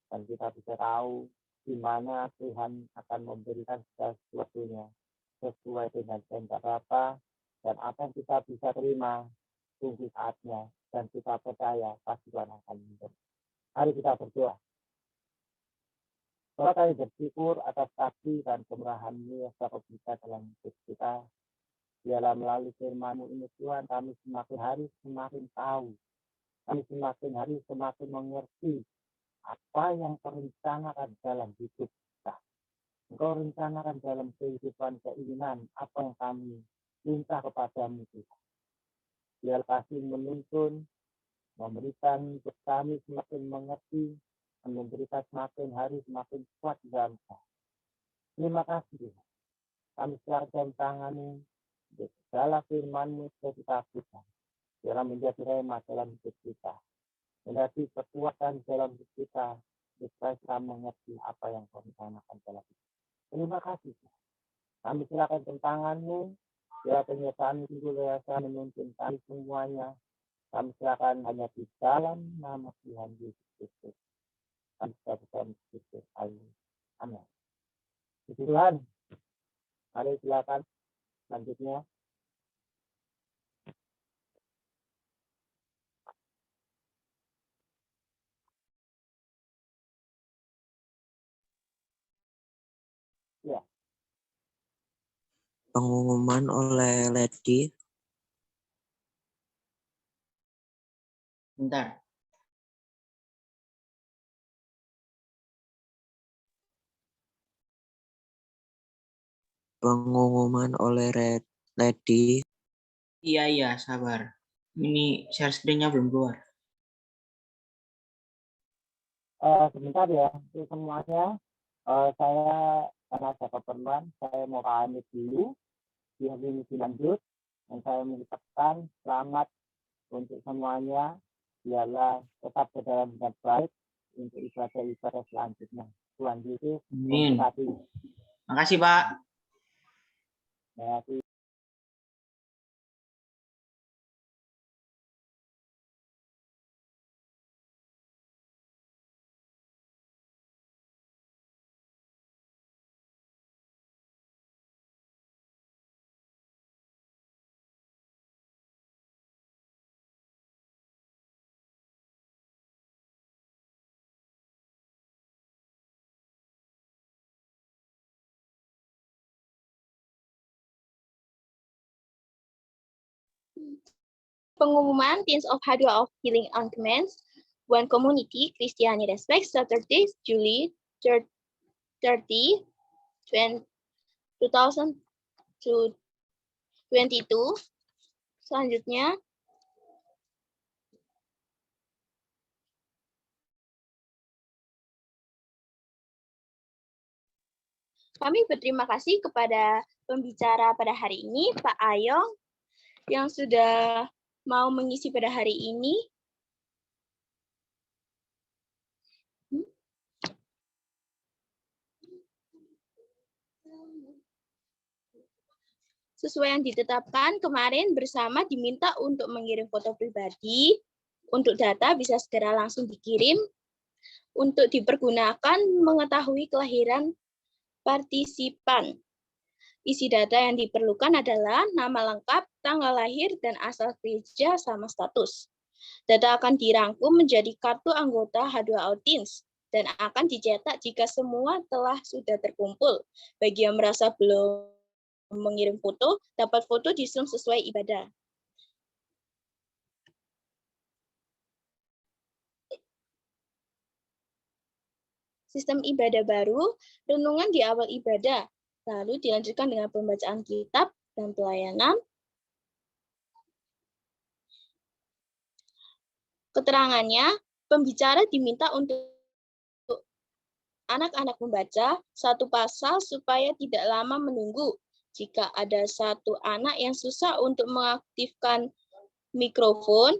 dan kita bisa tahu di mana Tuhan akan memberikan sesuatunya sesuai dengan kehendak Bapa, dan apa yang kita bisa terima tunggu saatnya, dan kita percaya pasti Tuhan akan memberi. Mari kita berdoa. Kalau kami bersyukur atas kasih dan kemurahan-Mu yang Kau berikan dalam hidup kita, biarlah melalui firman-Mu ini Tuhan, kami semakin hari semakin tahu, kami semakin hari semakin mengerti apa yang Kau rencanakan dalam hidup kita. Engkau rencanakan dalam kehidupan keinginan apa yang kami minta kepada-Mu Tuhan. Biar kasih menuntun, memberikan untuk kami semakin mengerti, dan memberikan semakin hari semakin kuat dalam Kau. Terima kasih Tuhan. Kami serahkan tangan-Mu, segala firman-Mu sudah kita lakukan. Biar menjadi remah dalam hidup kita, menjadi kekuatan dalam hidup kita, supaya kita mengerti apa yang Kau rencanakan dalam hidup. Terima kasih Tuhan. Kami serahkan tangan-Mu, biar penyertaan itu biasa menuntun kami semuanya. Kami serahkan hanya di dalam nama Tuhan Yesus Kristus. Kami serahkan Kristus. Amin. Tuhan, mari silakan selanjutnya. Ya. Pengumuman oleh Lady. Bentar. Pengumuman oleh Lady. Iya, sabar. Ini share screen-nya belum keluar. Sebentar ya, untuk semuanya. Saya karena ada keperluan, saya mau pamit dulu. Biar ini dilanjut. Dan saya mengucapkan selamat untuk semuanya, biarlah tetap berjalan dengan baik untuk ibadah-ibadah selanjutnya. Tuhan Yesus Amin. memberkati. Makasih, Pak. Terima kasih. Pengumuman Teens of H2 of Healing on Commands, One Community, Kristiani Respect, Saturday, July 30, 2022. Selanjutnya, kami berterima kasih kepada pembicara pada hari ini, Pak Ayong, yang sudah mau mengisi pada hari ini. Sesuai yang ditetapkan kemarin bersama diminta untuk mengirim foto pribadi. Untuk data bisa segera langsung dikirim. Untuk dipergunakan mengetahui kelahiran partisipan. Isi data yang diperlukan adalah nama lengkap, tanggal lahir, dan asal gereja sama status. Data akan dirangkum menjadi kartu anggota H2O Teens dan akan dicetak jika semua telah sudah terkumpul. Bagi yang merasa belum mengirim foto, dapat foto di Zoom sesuai ibadah. Sistem ibadah baru, renungan di awal ibadah, lalu dilanjutkan dengan pembacaan kitab dan pelayanan. Keterangannya, pembicara diminta untuk anak-anak membaca satu pasal supaya tidak lama menunggu. Jika ada satu anak yang susah untuk mengaktifkan mikrofon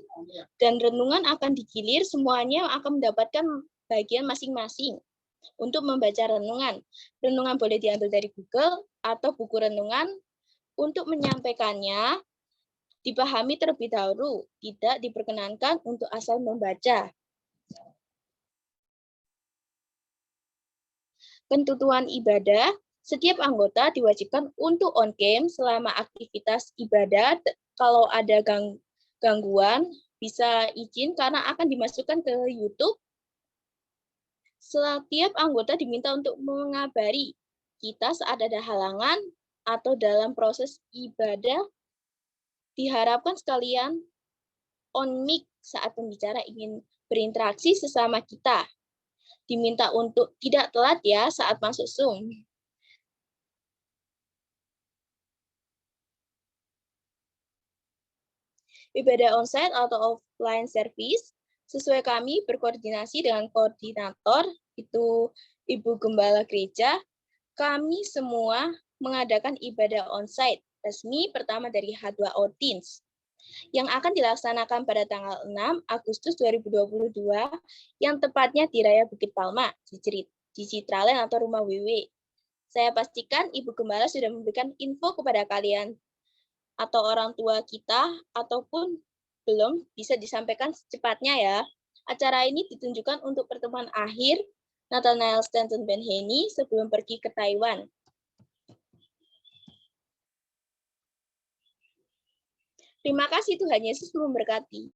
dan renungan akan digilir, semuanya akan mendapatkan bagian masing-masing untuk membaca renungan. Renungan boleh diambil dari Google atau buku renungan. Untuk menyampaikannya, dipahami terlebih dahulu, tidak diperkenankan untuk asal membaca. Ketentuan ibadah, setiap anggota diwajibkan untuk on cam selama aktivitas ibadah. Kalau ada gangguan, bisa izin karena akan dimasukkan ke YouTube. Setiap anggota diminta untuk mengabari kita saat ada halangan atau dalam proses ibadah. Diharapkan sekalian on mic saat pembicara ingin berinteraksi sesama kita. Diminta untuk tidak telat ya saat masuk Zoom. Ibadah onsite atau offline service, sesuai kami berkoordinasi dengan koordinator, itu Ibu Gembala Gereja, kami semua mengadakan ibadah onsite resmi pertama dari H2O Teens yang akan dilaksanakan pada tanggal 6 Agustus 2022 yang tepatnya di Raya Bukit Palma di Citraland atau Rumah WW. Saya pastikan Ibu Gembala sudah memberikan info kepada kalian atau orang tua kita ataupun belum, bisa disampaikan secepatnya ya. Acara ini ditunjukkan untuk pertemuan akhir Nathanael Stanton Benheni sebelum pergi ke Taiwan. Terima kasih, Tuhan Yesus memberkati.